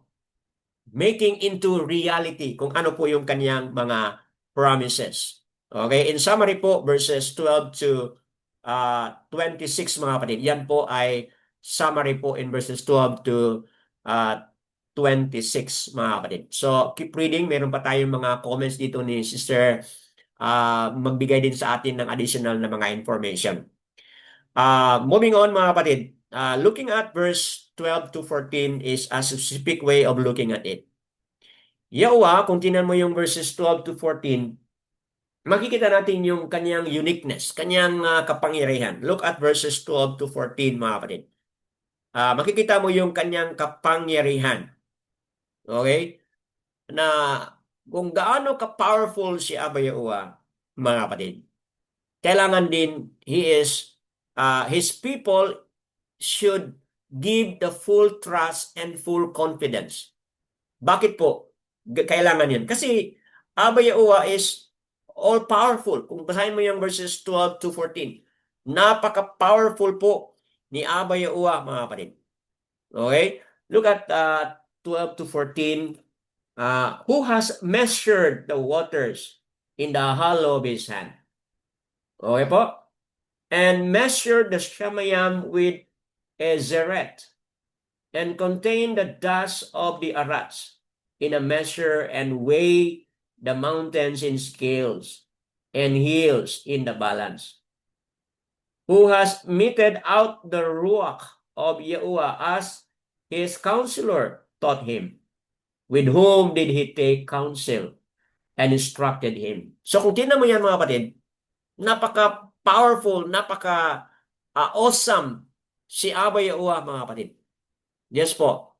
making into reality kung ano po yung kanyang mga promises. Okay, in summary po, verses 12 to 26, mga kapatid. Yan po ay summary po in verses 12 to 26, mga kapatid. So, keep reading. Meron pa tayong mga comments dito ni Sister magbigay din sa atin ng additional na mga information. Moving on, mga kapatid. Looking at verse 12 to 14 is a specific way of looking at it. Yahuwah, kung tinan mo yung verses 12 to 14, makikita natin yung kanyang uniqueness, kanyang kapangyarihan. Look at verses 12 to 14, mga kapatid. Makikita mo yung kanyang kapangyarihan. Okay? Na kung gaano ka-powerful si Abba Yahuwah, mga kapatid. Kailangan din, His people should give the full trust and full confidence. Bakit po? Kailangan yun. Kasi Abba Yahuwah is all-powerful. Kung basahin mo yung verses 12 to 14, napaka-powerful po ni Abba Yahuwah, mga kapatid. Okay? Look at 12 to 14. Who has measured the waters in the hollow of His hand? Okay po? And measured the Shemayim with Ezeret, and contain the dust of the Arats in a measure, and weigh the mountains in scales, and hills in the balance. Who has meted out the Ruach of Yahuwah as his counselor taught him, with whom did he take counsel and instructed him. So kung tingnan mo yan mga kapatid, napaka-powerful, napaka-awesome si Abba Yahuwah mga kapatid. Yes po.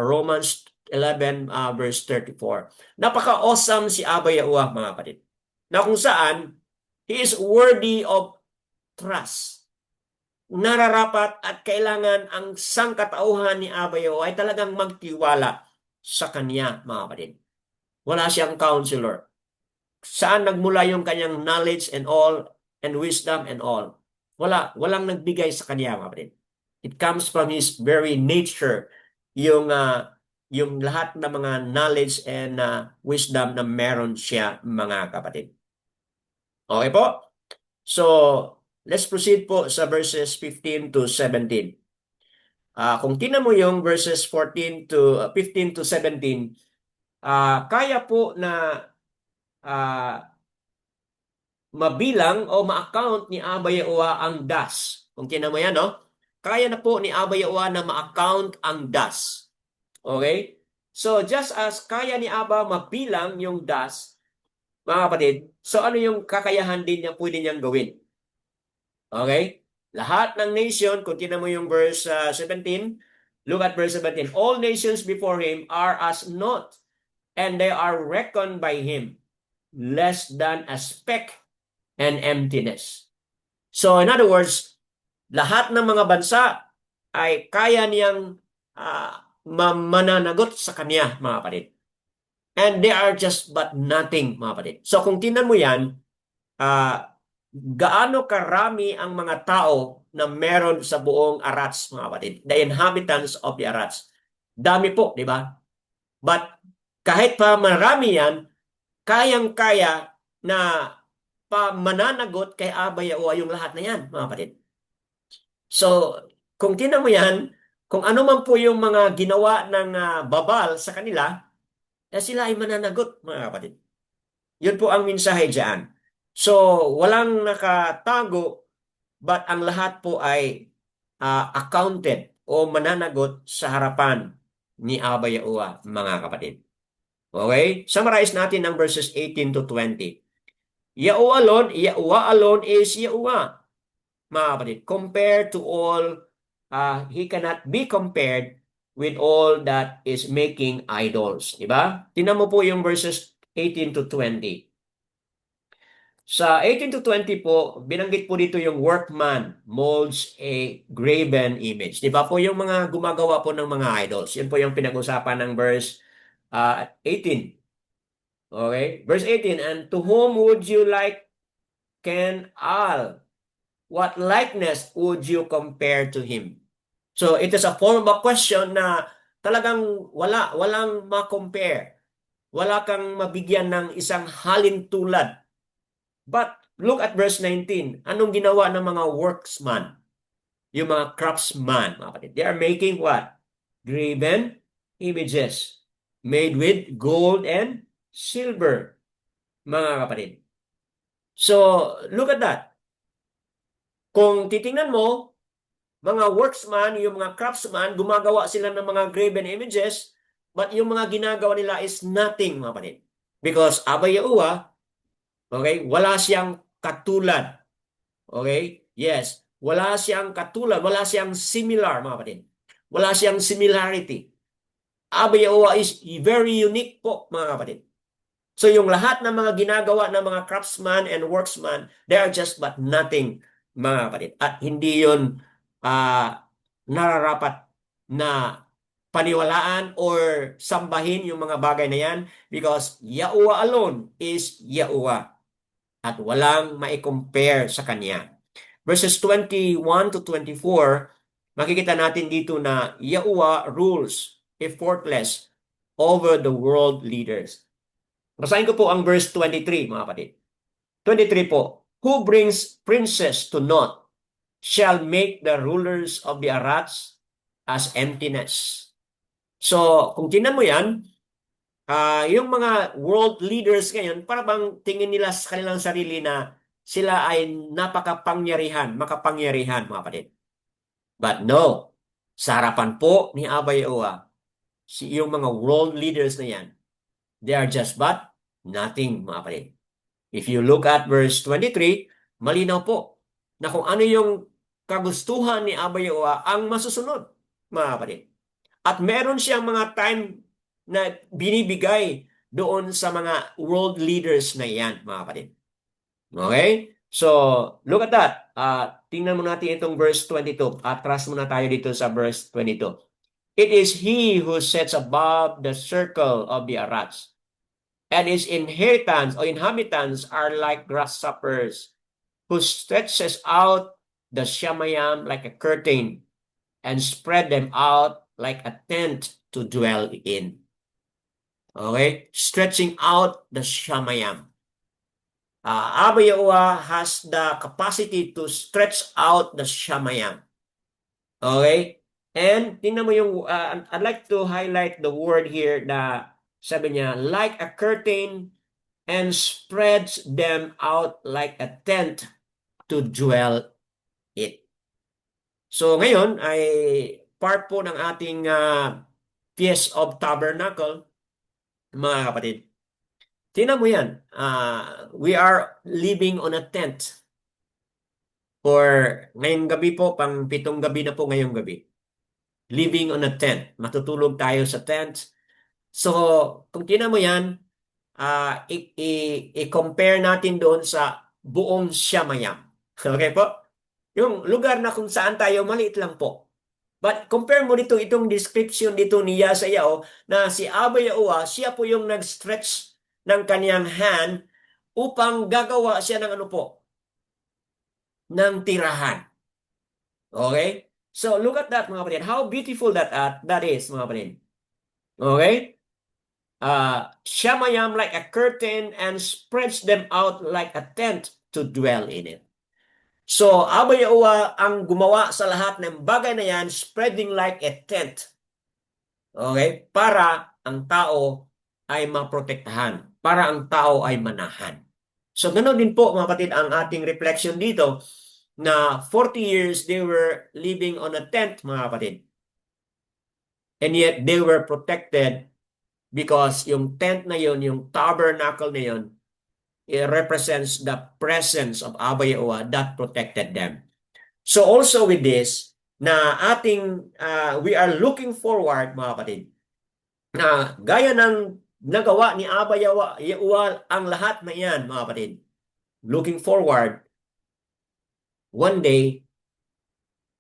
Romans 11 verse 34. Napaka-awesome si Abba Yahuwah mga kapatid. Na kung saan, He is worthy of trust. Nararapat at kailangan ang sangkatauhan ni Abba Yahuwah ay talagang magtiwala sa Kanya mga kapatid. Wala siyang counselor. Saan nagmula yung kanyang knowledge and all, and wisdom and all? Walang nagbigay sa kanya mga kapatid. It comes from His very nature, yung lahat ng mga knowledge and wisdom na meron siya mga kapatid. Okay po? So, let's proceed po sa verses 15 to 17. Kung tingnan mo yung verses 15 to 17, kaya po na mabilang o ma-account ni Abba Yahuwah ang das. Kung tingnan mo yan, no? Kaya na po ni Abba Yahuwah na ma-account ang das. Okay? So, just as kaya ni Abba mabilang yung das, mga kapatid, so ano yung kakayahan din niya pwede niyang gawin? Okay? Lahat ng nation, kung tingnan mo yung verse 17, look at verse 17. All nations before Him are as naught, and they are reckoned by Him less than a speck and emptiness. So in other words, lahat ng mga bansa ay kaya niyang mananagot sa Kanya, mga kapatid. And they are just but nothing, mga kapatid. So kung tingnan mo yan, gaano karami ang mga tao na meron sa buong Arats, mga kapatid, the inhabitants of the Arats. Dami po, di ba? But kahit pa marami yan, kayang-kaya na mananagot kay Abba Yahuwah yung lahat na yan, mga kapatid. So, kung tingnan mo yan, kung ano man po yung mga ginawa ng babal sa kanila, sila ay mananagot, mga kapatid. Yun po ang mensahe dyan. So, walang nakatago, but ang lahat po ay accounted o mananagot sa harapan ni Abba Yahuwah, mga kapatid. Okay? Summarize natin ang verses 18 to 20. Yahuwah alone is Yahuwah, mga kapatid. Compared to all, He cannot be compared with all that is making idols. Diba? Tingnan mo po yung verses 18 to 20. Sa 18 to 20 po, binanggit po dito yung workman molds a graven image. Di ba po yung mga gumagawa po ng mga idols? Yan po yung pinag-usapan ng verse 18. Okay? Verse 18, and to whom would you liken all? What likeness would you compare to him? So it is a form of a question na talagang walang ma-compare. Wala kang mabigyan ng isang halintulad. But look at verse 19. Anong ginawa ng mga worksman? Yung mga craftsman, mga kapatid. They are making what? Graven images made with gold and silver, mga kapatid. So, look at that. Kung titingnan mo, mga worksman, yung mga craftsman, gumagawa sila ng mga graven images, but yung mga ginagawa nila is nothing, mga kapatid. Because Abba Yahuwah, okay, wala siyang katulad. Okay? Yes. Wala siyang katulad, wala siyang similar, mga kapatid. Wala siyang similarity. Abba Yahuwah is very unique po, mga kapatid. So yung lahat ng mga ginagawa ng mga craftsman and worksman, they are just but nothing, mga kapatid. At hindi yun nararapat na paniwalaan or sambahin yung mga bagay na yan because Yahuwah alone is Yahuwah at walang mai-compare sa Kanya. Verses 21 to 24, makikita natin dito na Yahuwah rules effortless over the world leaders. Basahin ko po ang verse 23, mga kapatid. 23 po. Who brings princes to naught shall make the rulers of the Arats as emptiness. So, kung tingnan mo yan, yung mga world leaders ngayon, para bang tingin nila sa kanilang sarili na sila ay makapangyarihan, mga kapatid. But no, sa harapan po ni Abba Yahuwah, yung mga world leaders na yan, they are just but nothing, mga kapatid. If you look at verse 23, malinaw po na kung ano yung kagustuhan ni Abba Yahuwah ang masusunod, mga kapatid. At meron siyang mga time na binibigay doon sa mga world leaders na yan, mga kapatid. Okay? So, look at that. Tingnan mo natin itong verse 22. Atras muna tayo dito sa verse 22. It is he who sits above the circle of the Arats, and his inheritance or inhabitants are like grasshoppers, who stretches out the Shamayam like a curtain and spread them out like a tent to dwell in. Okay? Stretching out the Shamayam. Abba Yahuwah has the capacity to stretch out the Shamayam. Okay? And tingnan mo yung, I'd like to highlight the word here na sabi niya, like a curtain and spreads them out like a tent to dwell it. So ngayon ay part po ng ating Feast of Tabernacle, mga kapatid. Tingnan mo yan. We are living on a tent. For ngayong gabi po, pang 7 gabi na po ngayong gabi. Living on a tent. Matutulog tayo sa tent. So, kung tingnan mo yan, i-compare natin doon sa buong Shamayam. Okay po? Yung lugar na kung saan tayo, maliit lang po. But compare mo dito itong description dito ni Yesaya na si Abba Yahuwah, siya po yung nag-stretch ng kaniyang hand upang gagawa siya ng ano po, ng tirahan. Okay? So look at that, mga kapatid. How beautiful that is, mga kapatid. Okay? Shamayam like a curtain and spreads them out like a tent to dwell in it. So, Abba Yahuwah ang gumawa sa lahat ng bagay na yan, spreading like a tent. Okay? Para ang tao ay maprotektahan. Para ang tao ay manahan. So, ganoon din po, mga kapatid, ang ating reflection dito na 40 years they were living on a tent, mga kapatid. And yet, they were protected because yung tent na yon, yung tabernacle na yon, it represents the presence of Abba Yahuwah that protected them. So also with this, na we are looking forward, mga kapatid, na gaya ng nagawa ni Abba Yahuwah ang lahat na yan, mga kapatid. Looking forward, one day,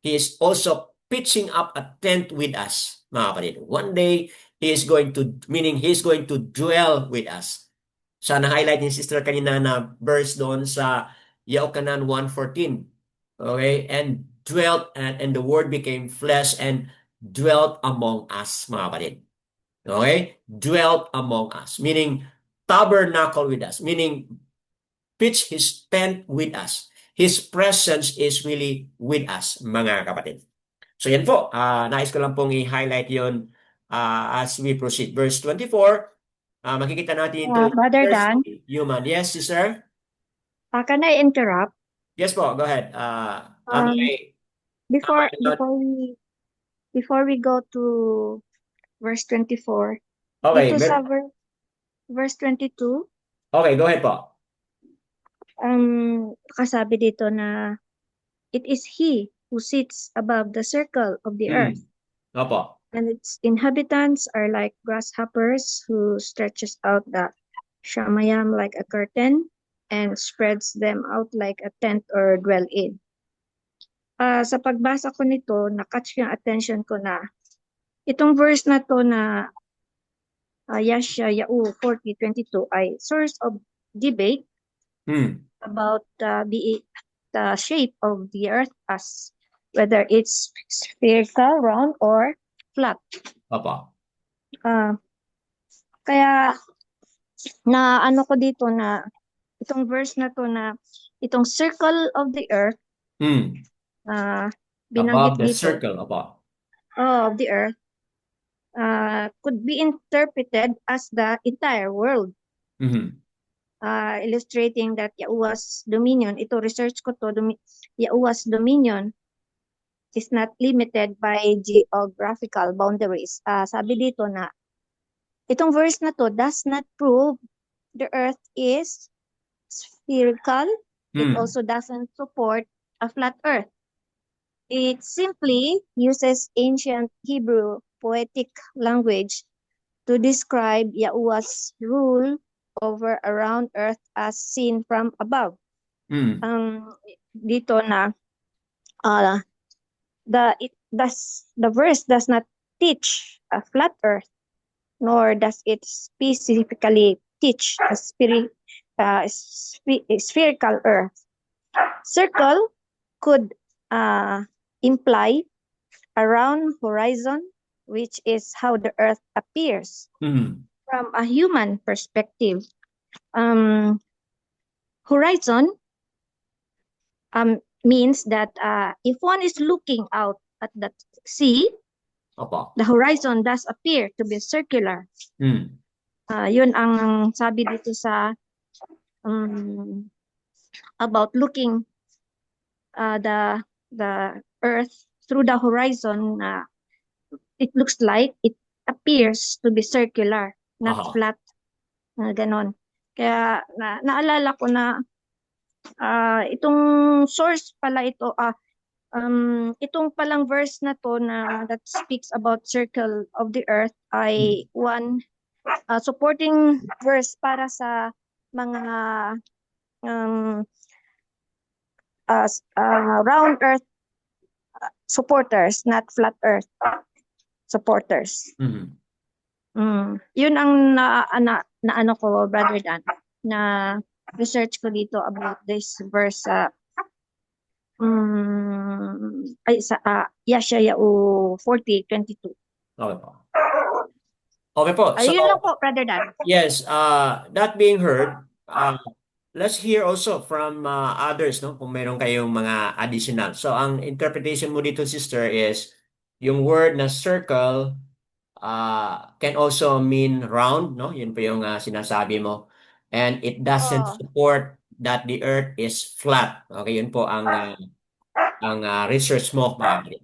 He is also pitching up a tent with us, mga kapatid. One day, He is going to dwell with us. Sa na-highlight ni Sister kanina na verse doon sa Yaokanan 1:14. Okay? And dwelt, and the word became flesh and dwelt among us, mga kapatid. Okay? Dwelt among us. Meaning, tabernacle with us. Meaning, pitch His tent with us. His presence is really with us, mga kapatid. So yan po, nais ko lang pong i-highlight yon as we proceed. Verse 24, makikita natin ito. Brother Dan, Human. Yes, sir? can I interrupt? Yes po, go ahead. Before not- before we go to verse 24, Okay, dito sa verse 22, okay, go ahead po. kasabi dito na it is he who sits above the circle of the earth, Opo. and its inhabitants are like grasshoppers who stretches out the shamayam like a curtain and spreads them out like a tent or dwell in. Sa pagbasa ko nito, na-catch yung attention ko na itong verse na to na Yesaya 40:22 ay source of debate about the shape of the earth, as whether it's spherical, round, or flat. Opo. Kaya na ano ko dito na itong verse na to na itong circle of the earth, uh, Above binanggit the dito, circle. Opo. of the earth, could be interpreted as the entire world, Mhm. illustrating that Yahuwah's dominion, ito research ko to, Yahuwah's dominion is not limited by geographical boundaries. Sabi dito na, itong verse na to does not prove the earth is spherical. It Mm. also doesn't support a flat earth. It simply uses ancient Hebrew poetic language to describe Yahuwah's rule over around earth as seen from above. Mm. Dito na uh, the verse does not teach a flat earth, nor does it specifically teach a spherical earth. Circle could imply a round horizon, which is how the earth appears Mm. from a human perspective. Horizon means that if one is looking out at the sea, Opo. the horizon does appear to be circular. Mm. Yun ang sabi dito sa about looking the earth through the horizon. It looks like it appears to be circular, not Aha. flat. Ganon. Kaya naalala ko na itong source pala ito, itong palang verse na to na that speaks about circle of the earth ay one supporting verse para sa mga round earth supporters, not flat earth supporters. Mhm. Yun ang na ano ko, Brother Dan, na research ko dito about this verse sa Yeshayahu 40:22. Okay po. Okay po. So, Ayun lang po, Brother Dan. yes, that being heard, let's hear also from others, no? Kung meron kayong mga additional. So, ang interpretation mo dito, sister, is yung word na circle can also mean round, no? Yun po yung sinasabi mo. And it doesn't Oh, support that the earth is flat. Okay, yun po ang research mo, mga kapatid.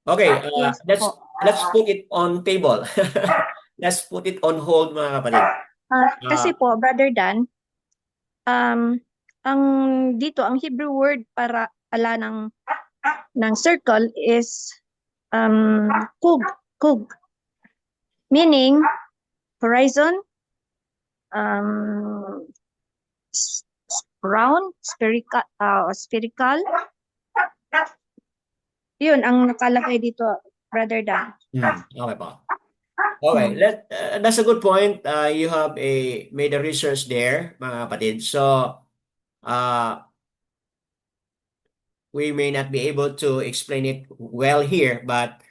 Okay, yes po. let's put it on table. Let's put it on hold, mga kapatid. Kasi po, Brother Dan, ang dito, ang Hebrew word para ala ng circle is kug, meaning horizon, round, spherical. Yun ang nakalagay dito, Brother Dan. Okay po. Okay, that's a good point. You have made a research there, mga kapatid. So, we may not be able to explain it well here, but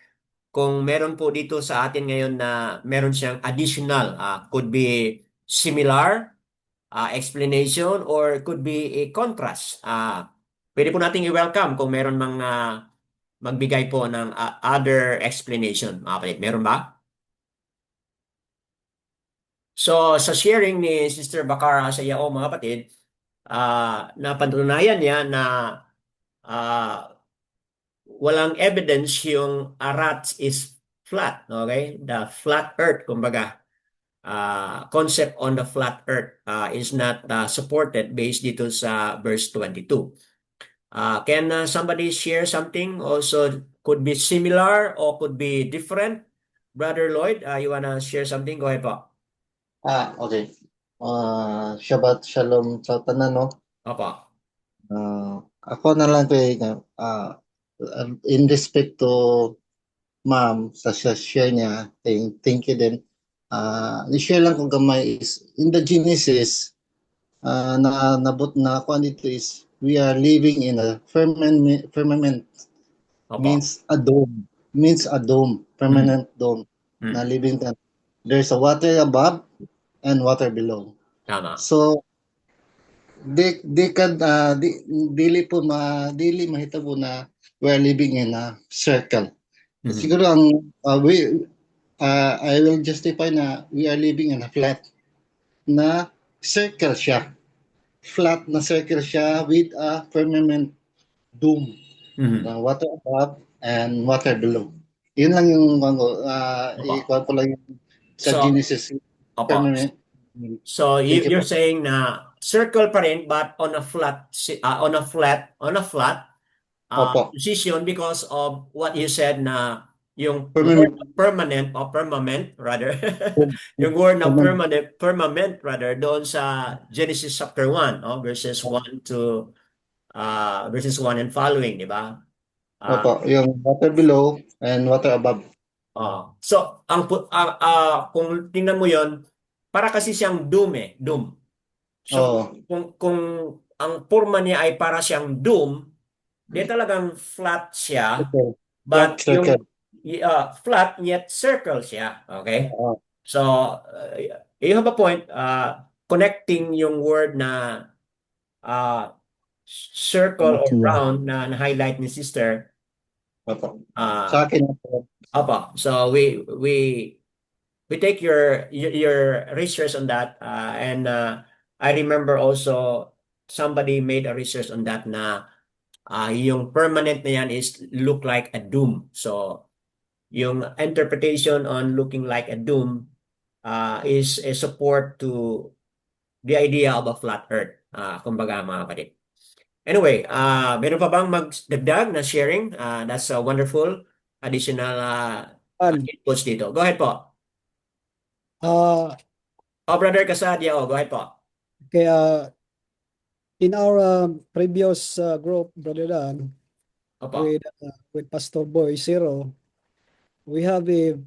kung meron po dito sa atin ngayon na meron siyang additional, could be similar explanation or could be a contrast. Pwede po nating i-welcome kung meron magbigay po ng other explanation, mga kapatid. Meron ba? So, sa sharing ni Sister Bakara sa iyo, mga kapatid, napatunayan niya na walang evidence yung Arat is flat, okay? The flat earth, kumbaga, concept on the flat earth is not supported based dito sa verse 22. Can somebody share something also could be similar or could be different? Brother Lloyd, you wanna share something? Go ahead po. Okay. Shabbat Shalom sa tanan, no? Opo. Ako na lang kay in respect to ma'am sa share niya, thank you din. Ni-share lang ko gamay is in the Genesis na nabot na ako dito is we are living in a firmament Opo. means a dome, permanent dome na living tan. There's a water above and water below. Tama. So Di kad dili po dili mahitabo na we are living in a circle. Mhm. Siguro ang I will justify na we are living in a flat na circle siya. Flat na circle siya with a firmament dome. Mhm. Water above and water below. Yun lang yung Opo. ikuha ko lang yung sa So, Genesis opo. firmament. So Thank you you're po. saying na circle pa rin but on a flat Opo. position because of what you said na yung word Firmament. na permanent o firmament rather Dome. yung word na Firmament. firmament rather doon sa Genesis chapter 1 verses 1 to verses 1 and following, di ba? Ah, Opo. Yung water below and water above. so kung tingnan mo yon para kasi siyang doom. So Oo. kung ang forma niya ay para siyang doom, di talagang flat siya, Okay. Flat but yung circle. flat yet circle siya. Okay? Oo. So you have a point connecting yung word na uh, circle or round na highlight ni sister. Opo. Uh, Sa akin po. so we take your research on that and I remember also somebody made a research on that na yung permanent na yan is look like a doom. So yung interpretation on looking like a doom is a support to the idea of a flat earth. Kumbaga mga kapatid. Anyway, meron pa bang magdagdag na sharing? That's a wonderful additional inputs dito. Go ahead po. Uh, Brother Casadia, go ahead po. okay, in our previous group, Brother Dan, Opo. with Pastor Boy Zero, we have a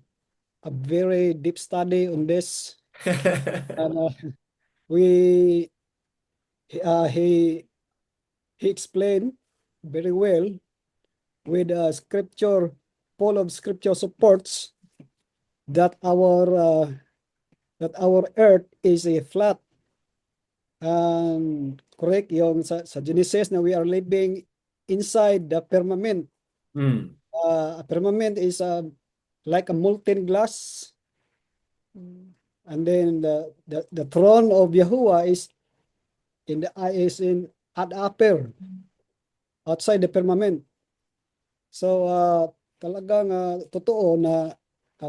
very deep study on this. And we he explained very well with scripture, full of scripture supports that our earth is a flat. Correct yung sa Genesis na we are living inside the firmament. A firmament is like a molten glass, and then the throne of Yahuwah is at upper outside the firmament. So talagang totoo na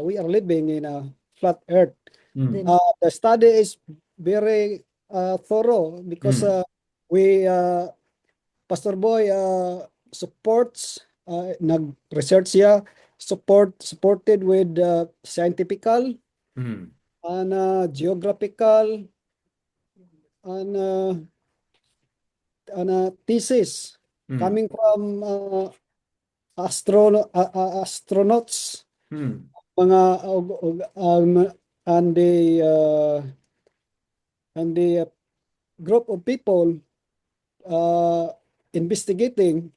we are living in a flat earth. The study is very thorough because we Pastor Boy supports nag-research siya supported with scientifical and geographical and thesis coming from astronauts, mga and the group of people investigating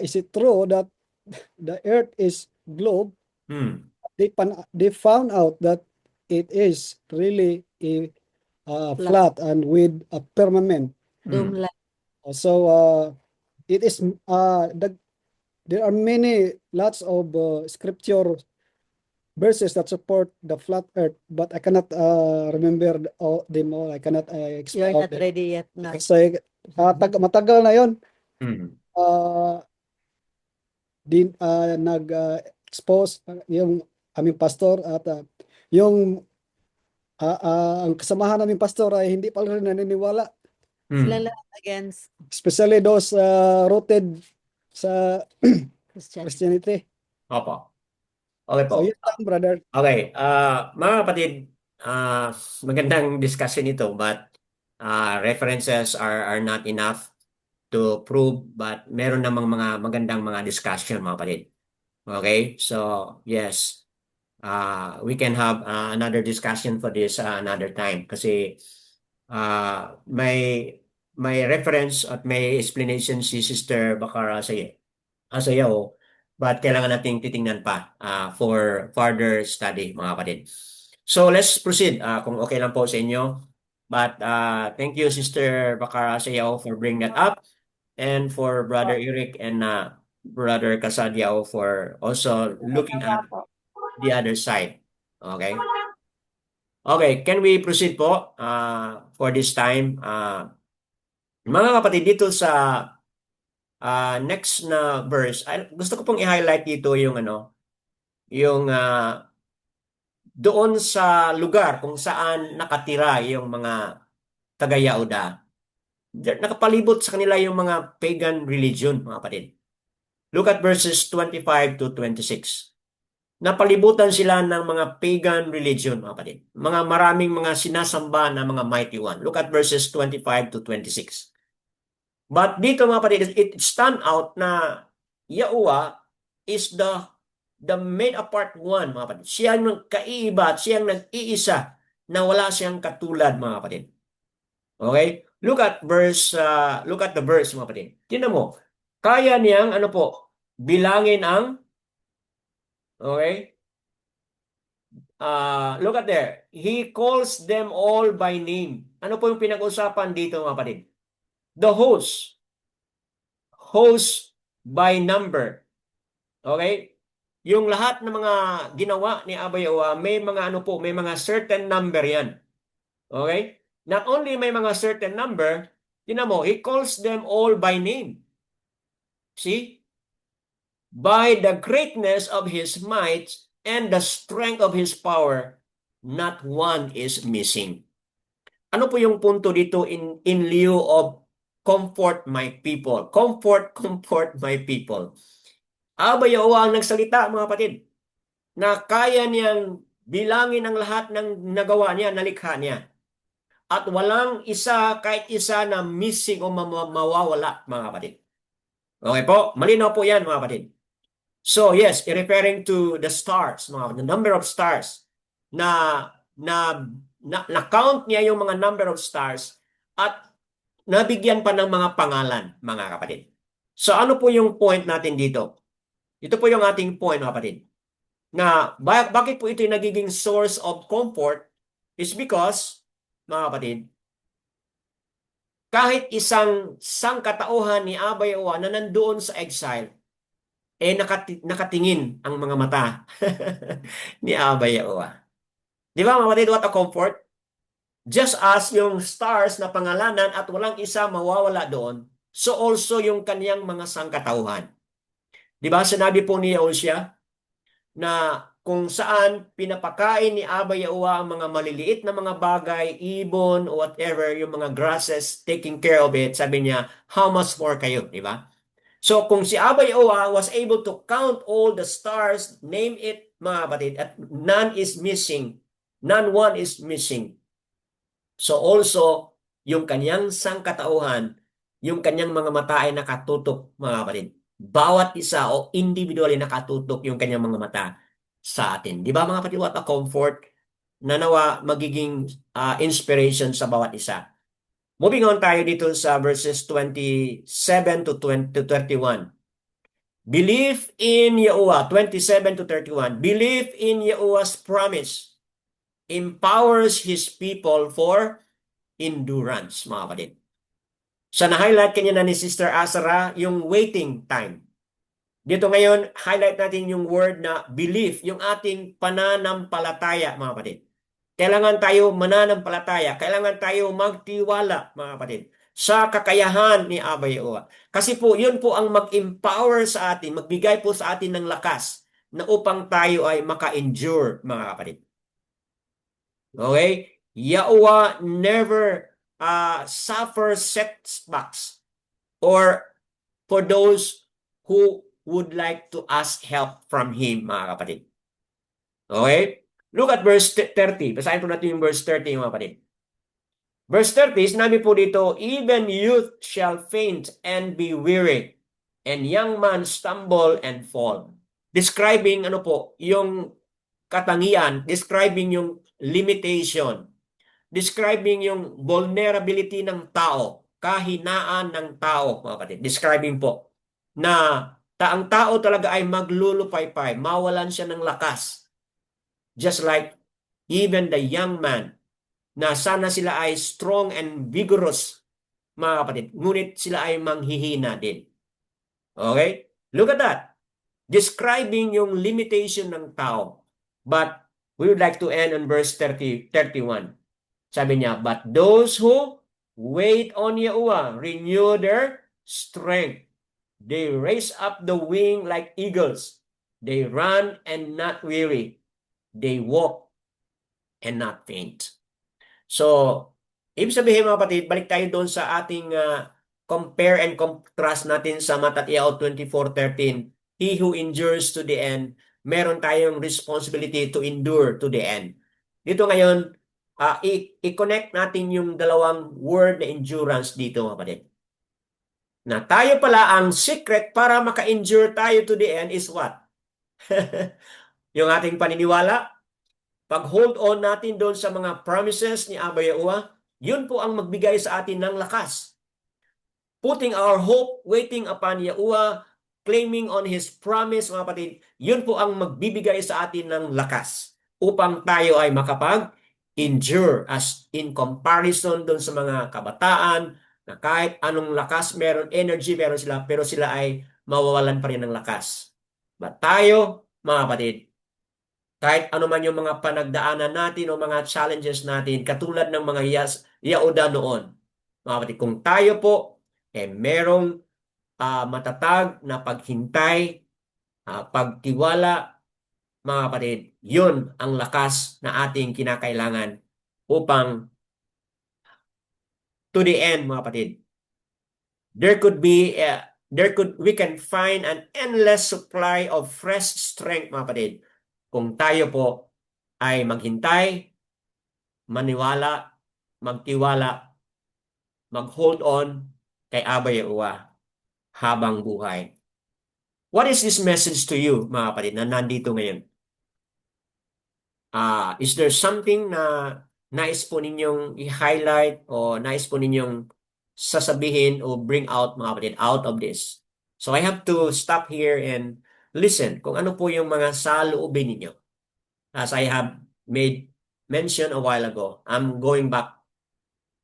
is it true that the earth is globe. They found out that it is really a flat and with a firmament. Dome-like. So it is there are lots of scripture verses that support the flat earth, but I cannot remember them all. I cannot You're expound not them. ready yet now. Kasi matagal na yon. Nag-expose yung aming pastor at yung ang kasamahan naming pastor ay hindi pa rin naniniwala. Sila lahat against Especially those rooted sa Christianity. Opo. Okay po. So yun lang, brother. Okay. Mga kapatid, magandang discussion ito but references are not enough to prove but meron namang mga magandang mga discussion mga kapatid. Okay? So, yes. We can have another discussion for this another time kasi may reference at may explanation si Sister Bakara Asayao but kailangan nating titingnan pa for further study mga kapatid. So let's proceed kung okay lang po sa inyo. But thank you, Sister Bakara Sayaw, for bringing that up, and for Brother Eric and Brother Kasadiao for also looking at the other side. Okay? Okay, can we proceed po for this time? Mga kapatid, dito sa next na verse, gusto ko pong i-highlight dito yung yung doon sa lugar kung saan nakatira yung mga taga-Yauda. Nakapalibot sa kanila yung mga pagan religion, mga kapatid. Look at verses 25 to 26. Napalibutan sila ng mga pagan religion, mga kapatid. Maraming mga sinasamba na mga mighty one. Look at verses 25 to 26. But dito, mga kapatid, it stand out na Yahuwah is the made apart one, mga kapatid. Siya ang kaiiba at siya ang nag-iisa na wala siyang katulad, mga kapatid. Okay? Look at the verse, mga kapatid. Tingnan mo. Kaya niyang bilangin ang look at there. He calls them all by name. Ano po yung pinag-usapan dito, mga kapatid? The host by number. Okay? Yung lahat ng mga ginawa ni Abba Yahuwah, may mga certain number yan. Okay? Not only may mga certain number, tingnan mo, he calls them all by name. See? By the greatness of his might and the strength of his power, not one is missing. Ano po yung punto dito in lieu of comfort my people? Comfort my people. Abba Yahuwah ang nagsalita, mga kapatid, na kaya niyang bilangin ang lahat ng nagawa niya, nalikha niya. At walang kahit isa na missing o mawawala, mga kapatid. Okay po? Malinaw po yan, mga kapatid. So yes, referring to the stars, the number of stars, na count niya yung mga number of stars at nabigyan pa ng mga pangalan, mga kapatid. So ano po yung point natin dito? Ito po yung ating point, mga kapatid. Na bakit po ito yung nagiging source of comfort is because, mga kapatid, kahit isang sangkatauhan ni Abba Yahuwah na nandoon sa exile, nakatingin ang mga mata ni Abba Yahuwah. Di ba, mga kapatid, what a comfort? Just as yung stars na pangalanan at walang isa mawawala doon, so also yung kaniyang mga sangkatauhan. Di ba, sinabi po ni Yahushua na kung saan pinapakain ni Abba Yahuwah ang mga maliliit na mga bagay, ibon, or whatever, yung mga grasses, taking care of it, sabi niya, how much more kayo, di ba? So kung si Abba Yahuwah was able to count all the stars, name it, mga kapatid, at none one is missing. So also, yung kanyang sangkatauhan, yung kanyang mga mata ay nakatutok, mga kapatid. Bawat isa o individually nakatutok yung kanyang mga mata sa atin. Di ba, mga kapatid, what a comfort na nawa magiging inspiration sa bawat isa. Moving on tayo dito sa verses 27 to 31. Believe in Yahuwah, 27 to 31. Believe in Yahuwah's promise empowers His people for endurance, mga kapatid. So na-highlight kanya na ni Sister Azara yung waiting time. Dito ngayon, highlight natin yung word na belief, yung ating pananampalataya, mga kapatid. Kailangan tayo mananampalataya, kailangan tayo magtiwala, mga kapatid, sa kakayahan ni Abba Yahuwah. Kasi po, yun po ang mag-empower sa atin, magbigay po sa atin ng lakas na upang tayo ay maka-endure, mga kapatid. Okay? Yahuwah never suffers setbacks or for those who would like to ask help from Him, mga kapatid. Okay? Look at verse 30. Basahin po natin yung verse 30, mga kapatid. Verse 30, sinabi po dito, even youth shall faint and be weary, and young man stumble and fall. Describing, yung katangian, describing yung limitation, describing yung vulnerability ng tao, kahinaan ng tao, mga kapatid. Describing po na ang tao talaga ay maglulupaypay, mawalan siya ng lakas. Just like even the young man na sana sila ay strong and vigorous, mga kapatid. Ngunit sila ay manghihina din. Okay? Look at that. Describing yung limitation ng tao. But we would like to end on verse 31. Sabi niya, but those who wait on Yahuwah renew their strength. They raise up the wing like eagles. They run and not weary. They walk and not faint. So, ibig sabihin mga kapatid, balik tayo doon sa ating compare and contrast natin sa Matatiao 24:13. He who endures to the end, meron tayong responsibility to endure to the end. Dito ngayon, i-connect natin yung dalawang word na endurance dito mga kapatid. Na tayo pala ang secret para maka-endure tayo to the end is what? Yung ating paniniwala, pag-hold on natin doon sa mga promises ni Abba Yahuwah, yun po ang magbigay sa atin ng lakas. Putting our hope, waiting upon Yahuwah, claiming on His promise, mga kapatid, yun po ang magbibigay sa atin ng lakas upang tayo ay makapag-endure as in comparison doon sa mga kabataan na kahit anong lakas meron, energy meron sila, pero sila ay mawawalan pa rin ng lakas. But tayo, mga kapatid, kahit ano man yung mga panagdaanan natin o mga challenges natin, katulad ng mga Yaoda noon, mga kapatid, kung tayo po merong matatag na paghintay, pagtiwala, mga kapatid, yun ang lakas na ating kinakailangan upang to the end, mga kapatid. We can find an endless supply of fresh strength, mga kapatid, kung tayo po ay maghintay, maniwala, magtiwala, mag-hold on kay Abba Yahuwah habang buhay. What is this message to you, mga kapatid, na nandito ngayon? Is there something na nais po ninyong i-highlight o nais po ninyong sasabihin o bring out, mga kapatid, out of this? So I have to stop here and listen kung ano po yung mga saloobin ninyo. As I have made mention a while ago, I'm going back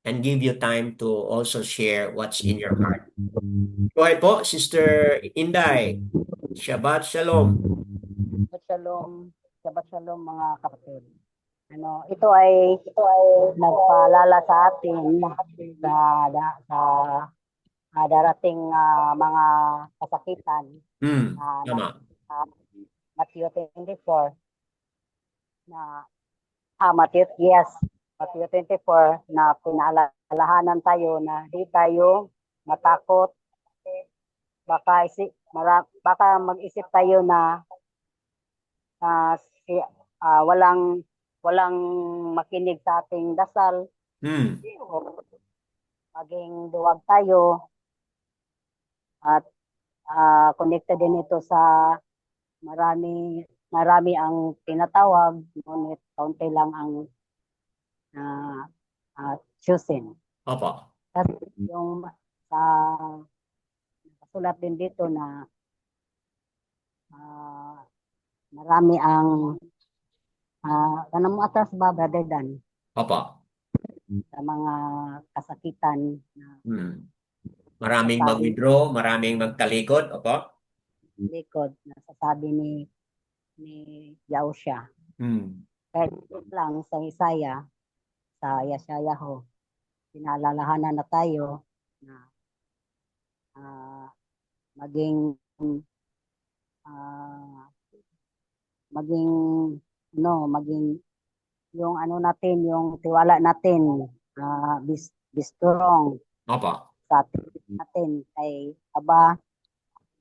and give you time to also share what's in your heart. Go ahead po, Sister Inday. Shabbat Shalom. Shabbat Shalom mga kapatid. Ito ay nagpaalala sa atin sa darating mga kasakitan. Tama. Matthew 24 na Matthew 24 na pinaalalahanan tayo na di tayo matakot. Baka mag-isip tayo na walang makinig sa ating dasal. Maging duwag tayo at connected din ito sa marami ang tinatawag, ngunit kaunti lang ang choosing. Opo. At yung sulat din dito na marami ang kanang atas ba, Brother Dan? Opo. Sa mga kasakitan na maraming mag-withdraw, maraming magtalikod, opo. Likod na sasabi ni Yahushua. Kahit lang sa Isaiah, sa Yeshayahu, pinaalalahanan na tayo na maging yung natin, yung tiwala natin, be strong. Opo. Sa atin natin kay Aba,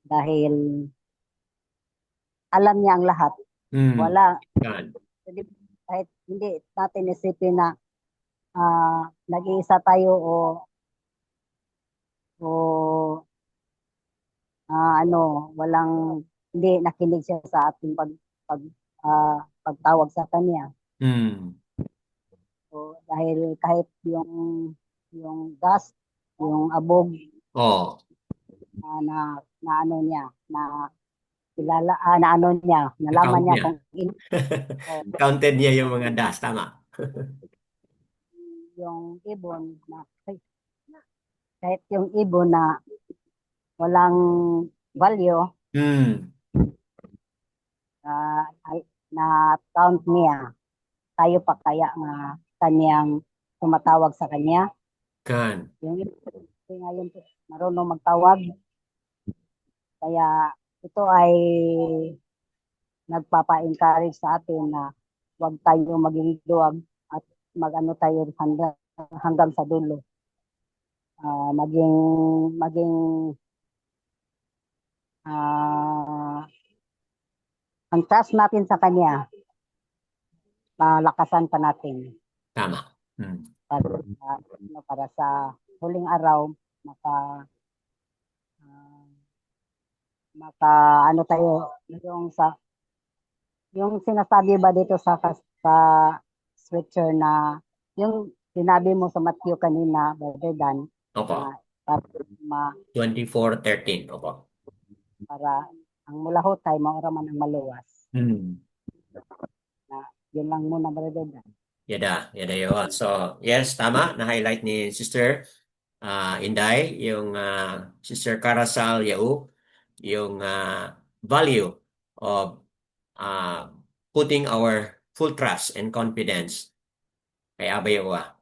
dahil alam niya ang lahat. Wala. Kahit hindi natin isipin na nag-iisa tayo walang hindi nakinig siya sa ating pagtawag sa kanya. So, dahil kahit yung dust, yung abog, na ano niya, na kilala, na ano niya, nalaman niya kung counted niya yung mga dust, tama. yung ibon na kahit yung ibon na walang value na count niya, tayo pa kaya nga kanyang tumatawag sa kanya. Kan. Yung ngayon marunong magtawag. Kaya ito ay nagpapa-encourage sa atin na huwag tayo maging duwag at mag-ano tayo hanggang sa dulo. Maging ang trust natin sa kanya, palakasan pa natin. Tama. Para sa huling araw, ano tayo, yung sinasabi ba dito sa scripture na yung sinabi mo sa Matthew kanina, Brother Dan, Opo. para 24:13. Opo. Para ang mulahot tayo maura man ang maluwas. Yun lang muna, Brother Dan. Yada yun. So, yes, tama. Na-highlight ni Sister Inday, yung Sister Carasal Yao, yung value of putting our full trust and confidence kay Aba Yawa.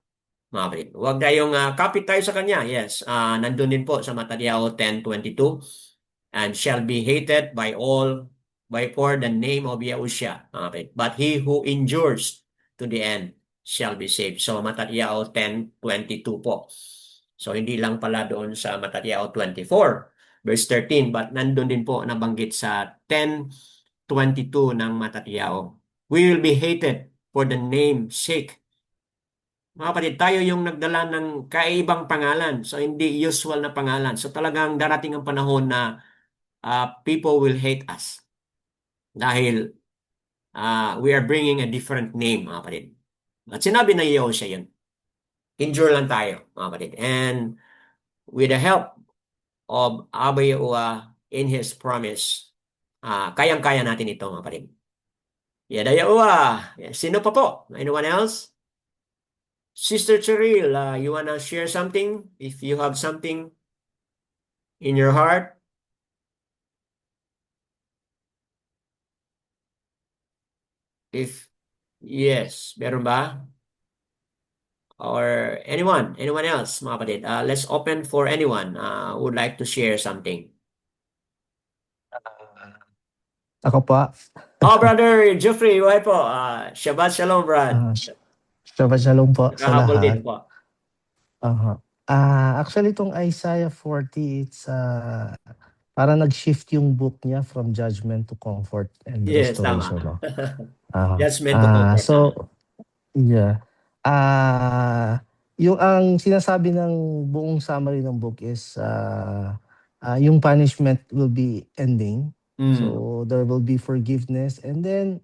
Mga kapatid. Huwag tayong kapit tayo sa kanya. Yes, nandun din po sa Matthew 10:22. And shall be hated by all for the name of Yahushua. Mga kapatid. But he who endures to the end shall be saved. So Matthew 10:22 po. So hindi lang pala doon sa Matthew 24:13, but nandun din po nabanggit sa 10:22 ng Matthew. We will be hated for the name's sake. Mga kapatid, tayo yung nagdala ng kaibang pangalan. So hindi usual na pangalan. So talagang darating ang panahon na people will hate us. Dahil we are bringing a different name, mga kapatid. At sinabi na siya yun. Endure lang tayo, mga kapatid. And with the help of Abba Yahuwah in His promise, kayang-kaya natin ito, mga kapatid. Yada Yahuwah. Sino pa po? Anyone else? Sister Cheryl, you wanna share something? If you have something in your heart? If yes, meron ba? Or anyone else, mga kapatid? Let's open for anyone who would like to share something. Ako po. Brother Jeffrey, why po? Shabbat Shalom, Brad. Shabbat Shalom po sa Nakahabol din lahat. po. Actually, itong Isaiah 40, it's para nag-shift yung book niya from judgment to comfort and Yes, restoration. tama. No? Judgment to comfort. So, yeah. Yung ang sinasabi ng buong summary ng book is yung punishment will be ending. So there will be forgiveness and then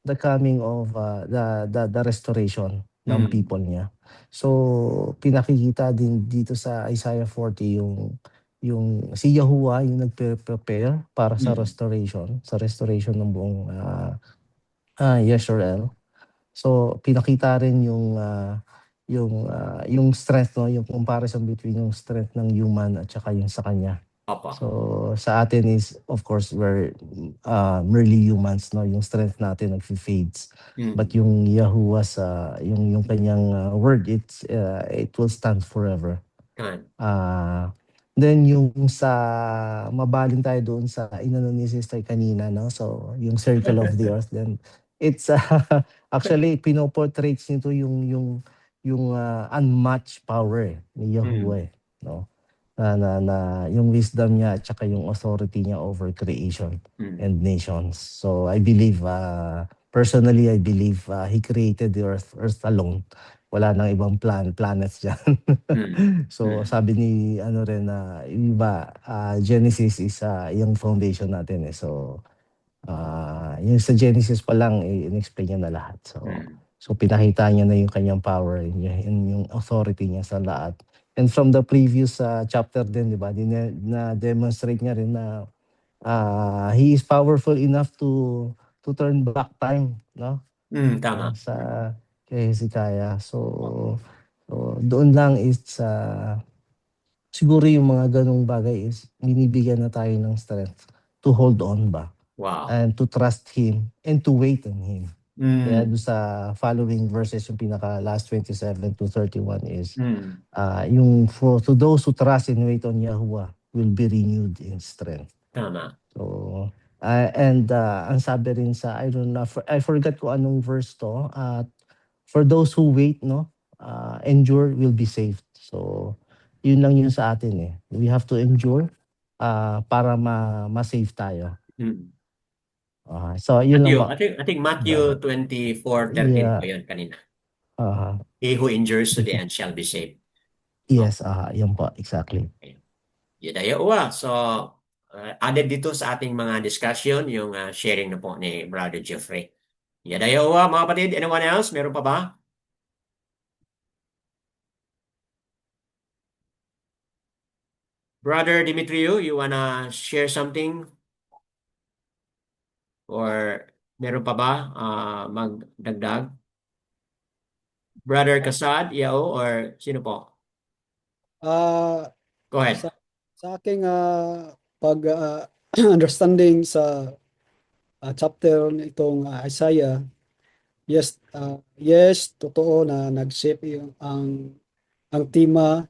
the coming of the restoration ng people niya. So pinakikita din dito sa Isaiah 40 yung si Yahuwah yung nagpe-prepare para sa restoration ng buong Yisrael. So pinakita rin yung strength, no, yung comparison between yung strength ng human at saka yung sa kanya. Opo. So sa atin is of course we're merely humans, no, yung strength natin nag-fades. But yung Yahuwah sa yung kanyang word, it will stand forever. Then yung sa mabaling tayo doon sa inano ni Sister kanina, no, so yung circle of the earth, then it's actually pinoportrays nito yung unmatched power ni Yahuwah, no, na yung wisdom niya at saka yung authority niya over creation and nations. So I believe personally I believe he created the earth alone. Wala nang ibang planets diyan. So sabi ni rin na iba, Genesis is yung foundation natin eh. So yung sa Genesis pa lang in-explain niya na lahat. So pinakita niya na yung kanyang power niya, yung authority niya sa lahat. And from the previous chapter din, di ba, na-demonstrate niya rin na he is powerful enough to turn back time, no? Tama. Sa kay Hezekiah. So So doon lang is siguro yung mga ganong bagay is binibigyan na tayo ng strength to hold on ba Wow. and to trust Him and to wait on Him. Kaya Mm. doon sa following verses, yung pinaka last 27 to 31 is Mm. yung to those who trust and wait on Yahuwah will be renewed in strength. Tama. So, and ang sabi rin sa, I don't know, I forgot ko anong verse to. For those who wait, no, endure will be saved. So, yun lang yun sa atin eh. We have to endure para ma-save tayo. Mm. So, yun lang Matthew, ba? I think Matthew 24:13 Yeah. po yun kanina. Uh, He who endures to the end shall be saved. yes, yun po, exactly. Yadayawa. So, added dito sa ating mga discussion yung sharing na po ni Brother Jeffrey. Yadayawa, mga kapatid. Anyone else? Meron pa ba? Brother Dimitriou, you wanna share something? Or meron pa ba magdagdag? Brother Kasad, Yao, or sino po? Ah, Go ahead. sa aking pag understanding sa chapter nitong Isaiah, yes, yes, totoo na nag-shape yung ang tema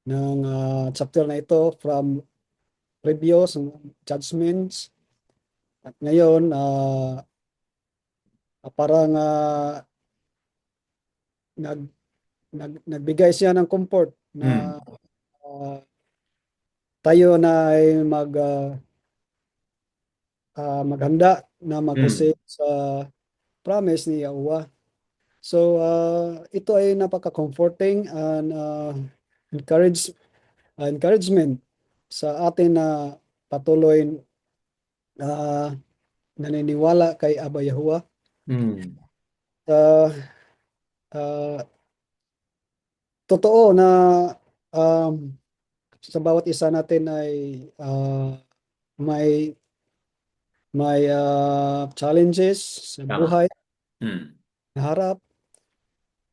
ng chapter na ito from previous judgments. At ngayon, parang nagbigay siya ng comfort na tayo na ay maghanda na mag-receive sa promise ni Yahuwah. So, ito ay napaka-comforting and encouragement sa atin na patuloy naniniwala kay Abba Yahuwah. Totoo na sa bawat isa natin ay may challenges sa buhay na harap.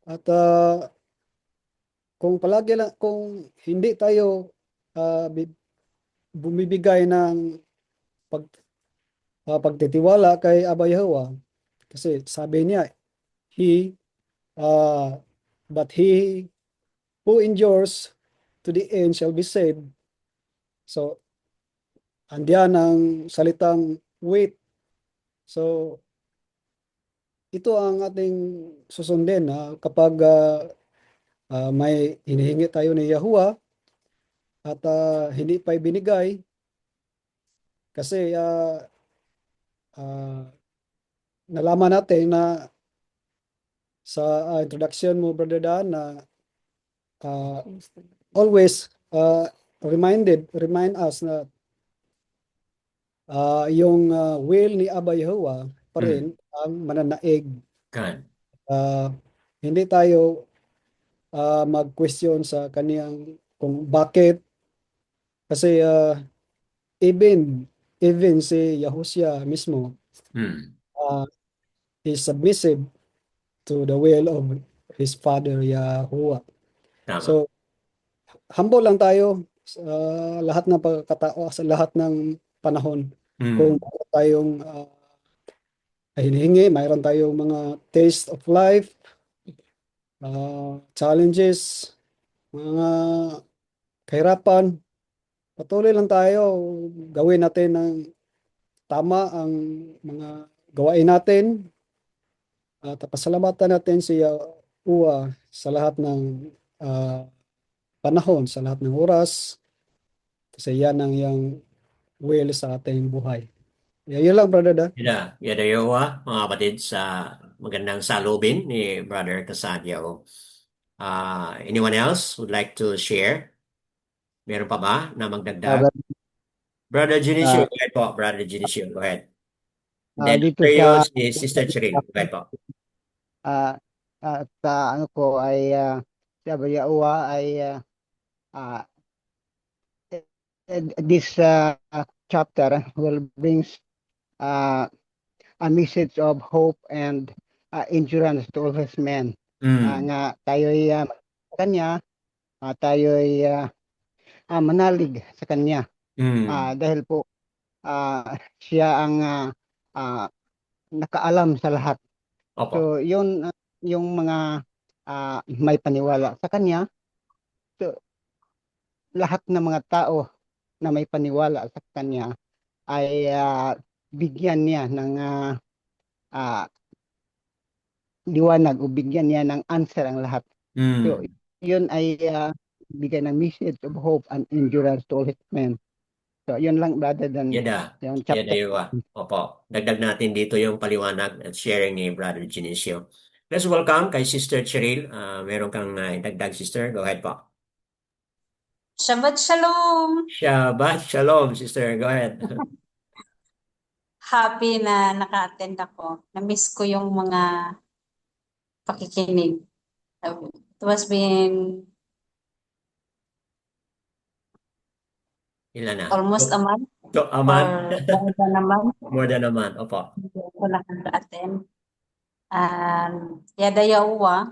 At kung hindi tayo bumibigay ng pagtitiwala kay Abba Yahuwah, kasi sabi niya, but he who endures to the end shall be saved. So, andiyan ang salitang wait. So, ito ang ating susundin kapag may hinihingi tayo ni Yahuwah at hindi pa ibinigay kasi nalaman natin na sa introduction mo, Brother Dan, na always remind us na yung will ni Abba Yahuwah pa rin ang mananaig. Hindi tayo mag-question sa kaniyang kung bakit, kasi even si Yahushua mismo is submissive to the will of his father Yahuwah. So humble lang tayo sa lahat ng pagkatao, sa lahat ng panahon. Kung tayong hinihingi, mayroon tayong mga taste of life, challenges, mga kahirapan, patuloy lang tayo, gawin natin ng tama ang mga gawain natin at pasalamatan natin si Yahuwah sa lahat ng panahon, sa lahat ng oras, kasi yan ang yung will sa ating buhay. Yun lang, Brother Dan. Yadayawa, mga kapatid, sa magandang salubin ni Brother Kasadyo. Anyone else would like to share? Meron pa ba na magdagdag? Brother Junicio, go ahead po. Brother Junicio, go ahead. Then dito after sa you, si Sister Chirin, go ahead po. at ano ko ay si Abba Yahuwah ay this chapter will brings a message of hope and endurance to all his men. nga tayo'y sa kanya, tayo'y manalig sa kanya. Dahil po siya ang nakaalam sa lahat. Opo. So yun yung mga may paniwala sa kanya. So, lahat ng mga tao na may paniwala sa kanya ay bigyan niya ng liwanag o bigyan niya ng answer ang lahat. So yun ay bigay ng message of hope and endurance to all his men. So yun lang brother than Yada. yung Yada chapter. Yuwa. Opo. Dagdag natin dito yung paliwanag at sharing ni Brother Genesio. Let's welcome kay Sister Cheryl. Meron kang dagdag, Sister. Go ahead po. Shabbat Shalom! Shabbat Shalom, Sister. Go ahead. Happy na naka-attend ako. Na-miss ko yung mga pakikinig. It was been Ilan na? almost a month A month? or more than a month. More than a month. Opo. Hindi ako nakaka-attend. Yada Yahuwah,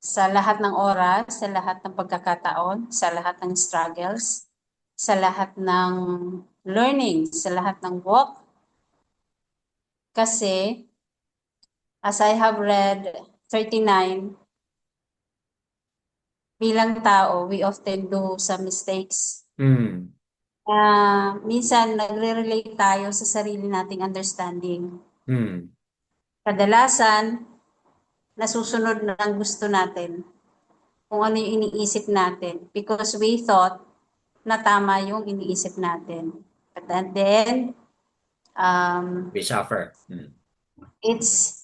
sa lahat ng oras, sa lahat ng pagkakataon, sa lahat ng struggles, sa lahat ng learning, sa lahat ng walk. Kasi, as I have read 39, bilang tao, we often do some mistakes. Minsan, nagre-relate tayo sa sarili nating understanding. Kadalasan, nasusunod na ang gusto natin kung ano yung iniisip natin because we thought na tama yung iniisip natin. But then, we suffer. It's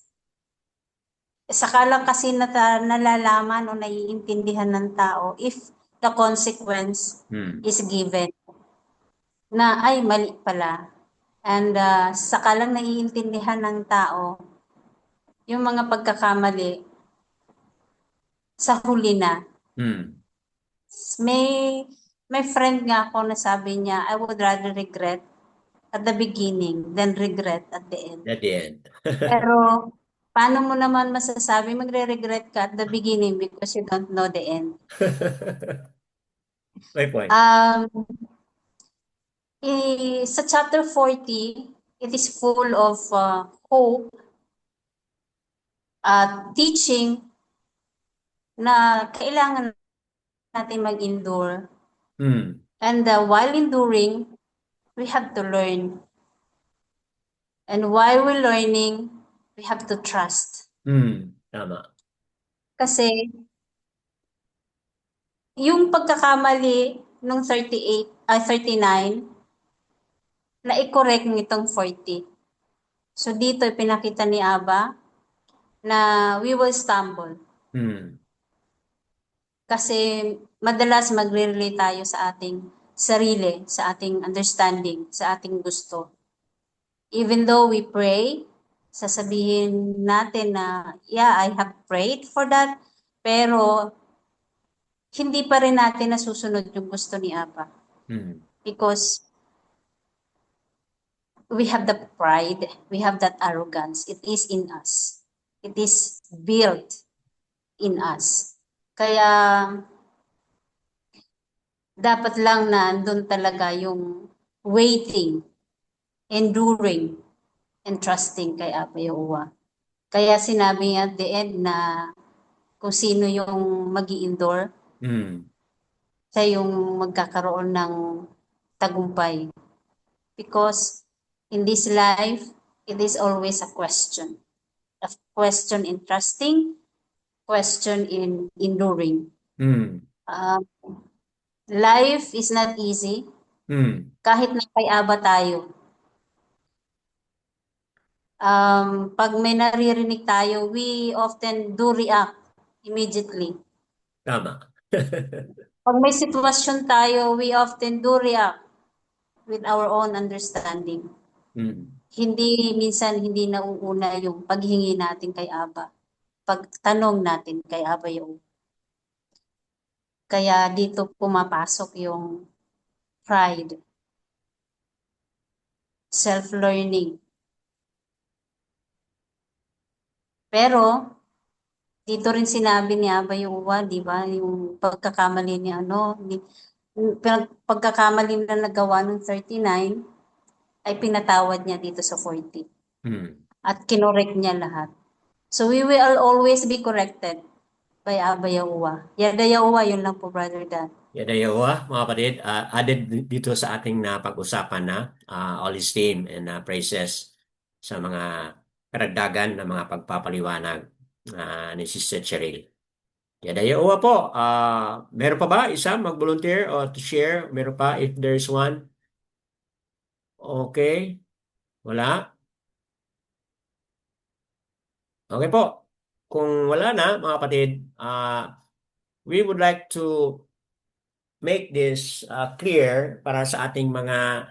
saka lang kasi nalalaman o naiintindihan ng tao if the consequence is given na ay mali pala. And saka lang naiintindihan ng tao yung mga pagkakamali sa huli na. May friend nga ako na sabi niya, I would rather regret at the beginning than regret at the end. At the end. Pero paano mo naman masasabi magre-regret ka at the beginning because you don't know the end? May point. Sa chapter 40, it is full of hope at teaching na kailangan natin mag-endure. And while enduring, we have to learn. And while we're learning, we have to trust. Tama. Kasi yung pagkakamali nung 39, na i-correct nitong 40. So dito pinakita ni Abba na we will stumble. Kasi madalas magre-relate tayo sa ating sarili, sa ating understanding, sa ating gusto. Even though we pray, sasabihin natin na, yeah, I have prayed for that, pero hindi pa rin natin nasusunod yung gusto ni Abba. Because we have the pride, we have that arrogance. It is in us. It is built in us. Kaya dapat lang na andun talaga yung waiting, enduring, and trusting kay Abba Yahuwah. Kaya sinabi niya at the end na kung sino yung mag-i-endure, siya yung magkakaroon ng tagumpay. Because in this life, it is always a question. A question in trusting, question in enduring. Life is not easy. Kahit na kay Abba tayo. Pag may naririnig tayo, we often do react immediately. Tama. Pag may sitwasyon tayo, we often do react with our own understanding. Minsan hindi nauuna yung paghingi natin kay Abba. Pagtanong natin kay Abba yung. Kaya dito pumapasok yung pride, self-learning, Pero, dito rin sinabi ni Abay Uwa, di ba, yung pagkakamali ni pagkakamali na nagawa ng 39, ay pinatawad niya dito sa 40. At kinorek niya lahat. So we will always be corrected by Abay Uwa. Yada Uwa, yun lang po, Brother Dan. Yada yawa, mga kapatid, added dito sa ating napag-usapan na all esteem and praises sa mga karagdagan na mga pagpapaliwanag ni Sister Cheryl. Yada yawa po. Meron pa ba isa mag-volunteer or to share? Meron pa if there's one? Okay. Wala? Okay po. Kung wala na, mga kapatid, we would like to make this clear para sa ating mga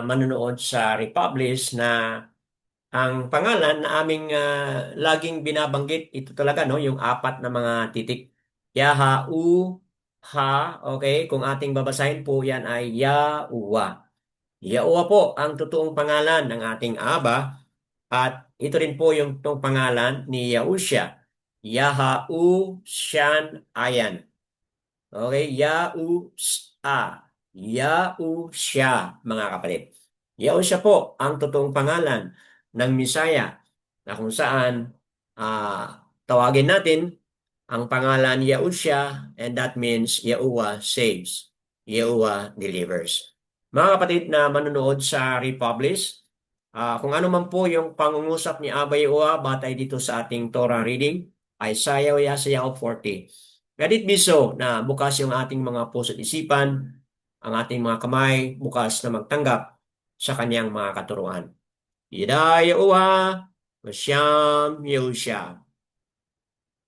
manonood sa Republish na ang pangalan na aming laging binabanggit, ito talaga, no, yung apat na mga titik. Yaha, U, Ha, okay? Kung ating babasahin po, yan ay Yahuwa. Yahuwa po ang totoong pangalan ng ating Aba at ito rin po yung totoong pangalan ni Yahusha. Yaha, U, Shan, Ayan. Okay, Yahusha. Yahusha, mga kapatid. Yahusha po ang totoong pangalan ng Misaya na kung saan tawagin natin ang pangalan Yahusha and that means Yahuwah saves. Yahuwah delivers. Mga kapatid na manonood sa Republish, kung ano man po yung pangungusap ni Abba Yahuwah batay dito sa ating Torah reading, Isaiah 40. Let it be so na bukas yung ating mga puso at isipan, ang ating mga kamay bukas na magtanggap sa kanyang mga katuruan. Yada Yahuwah, Masyam Yahusha.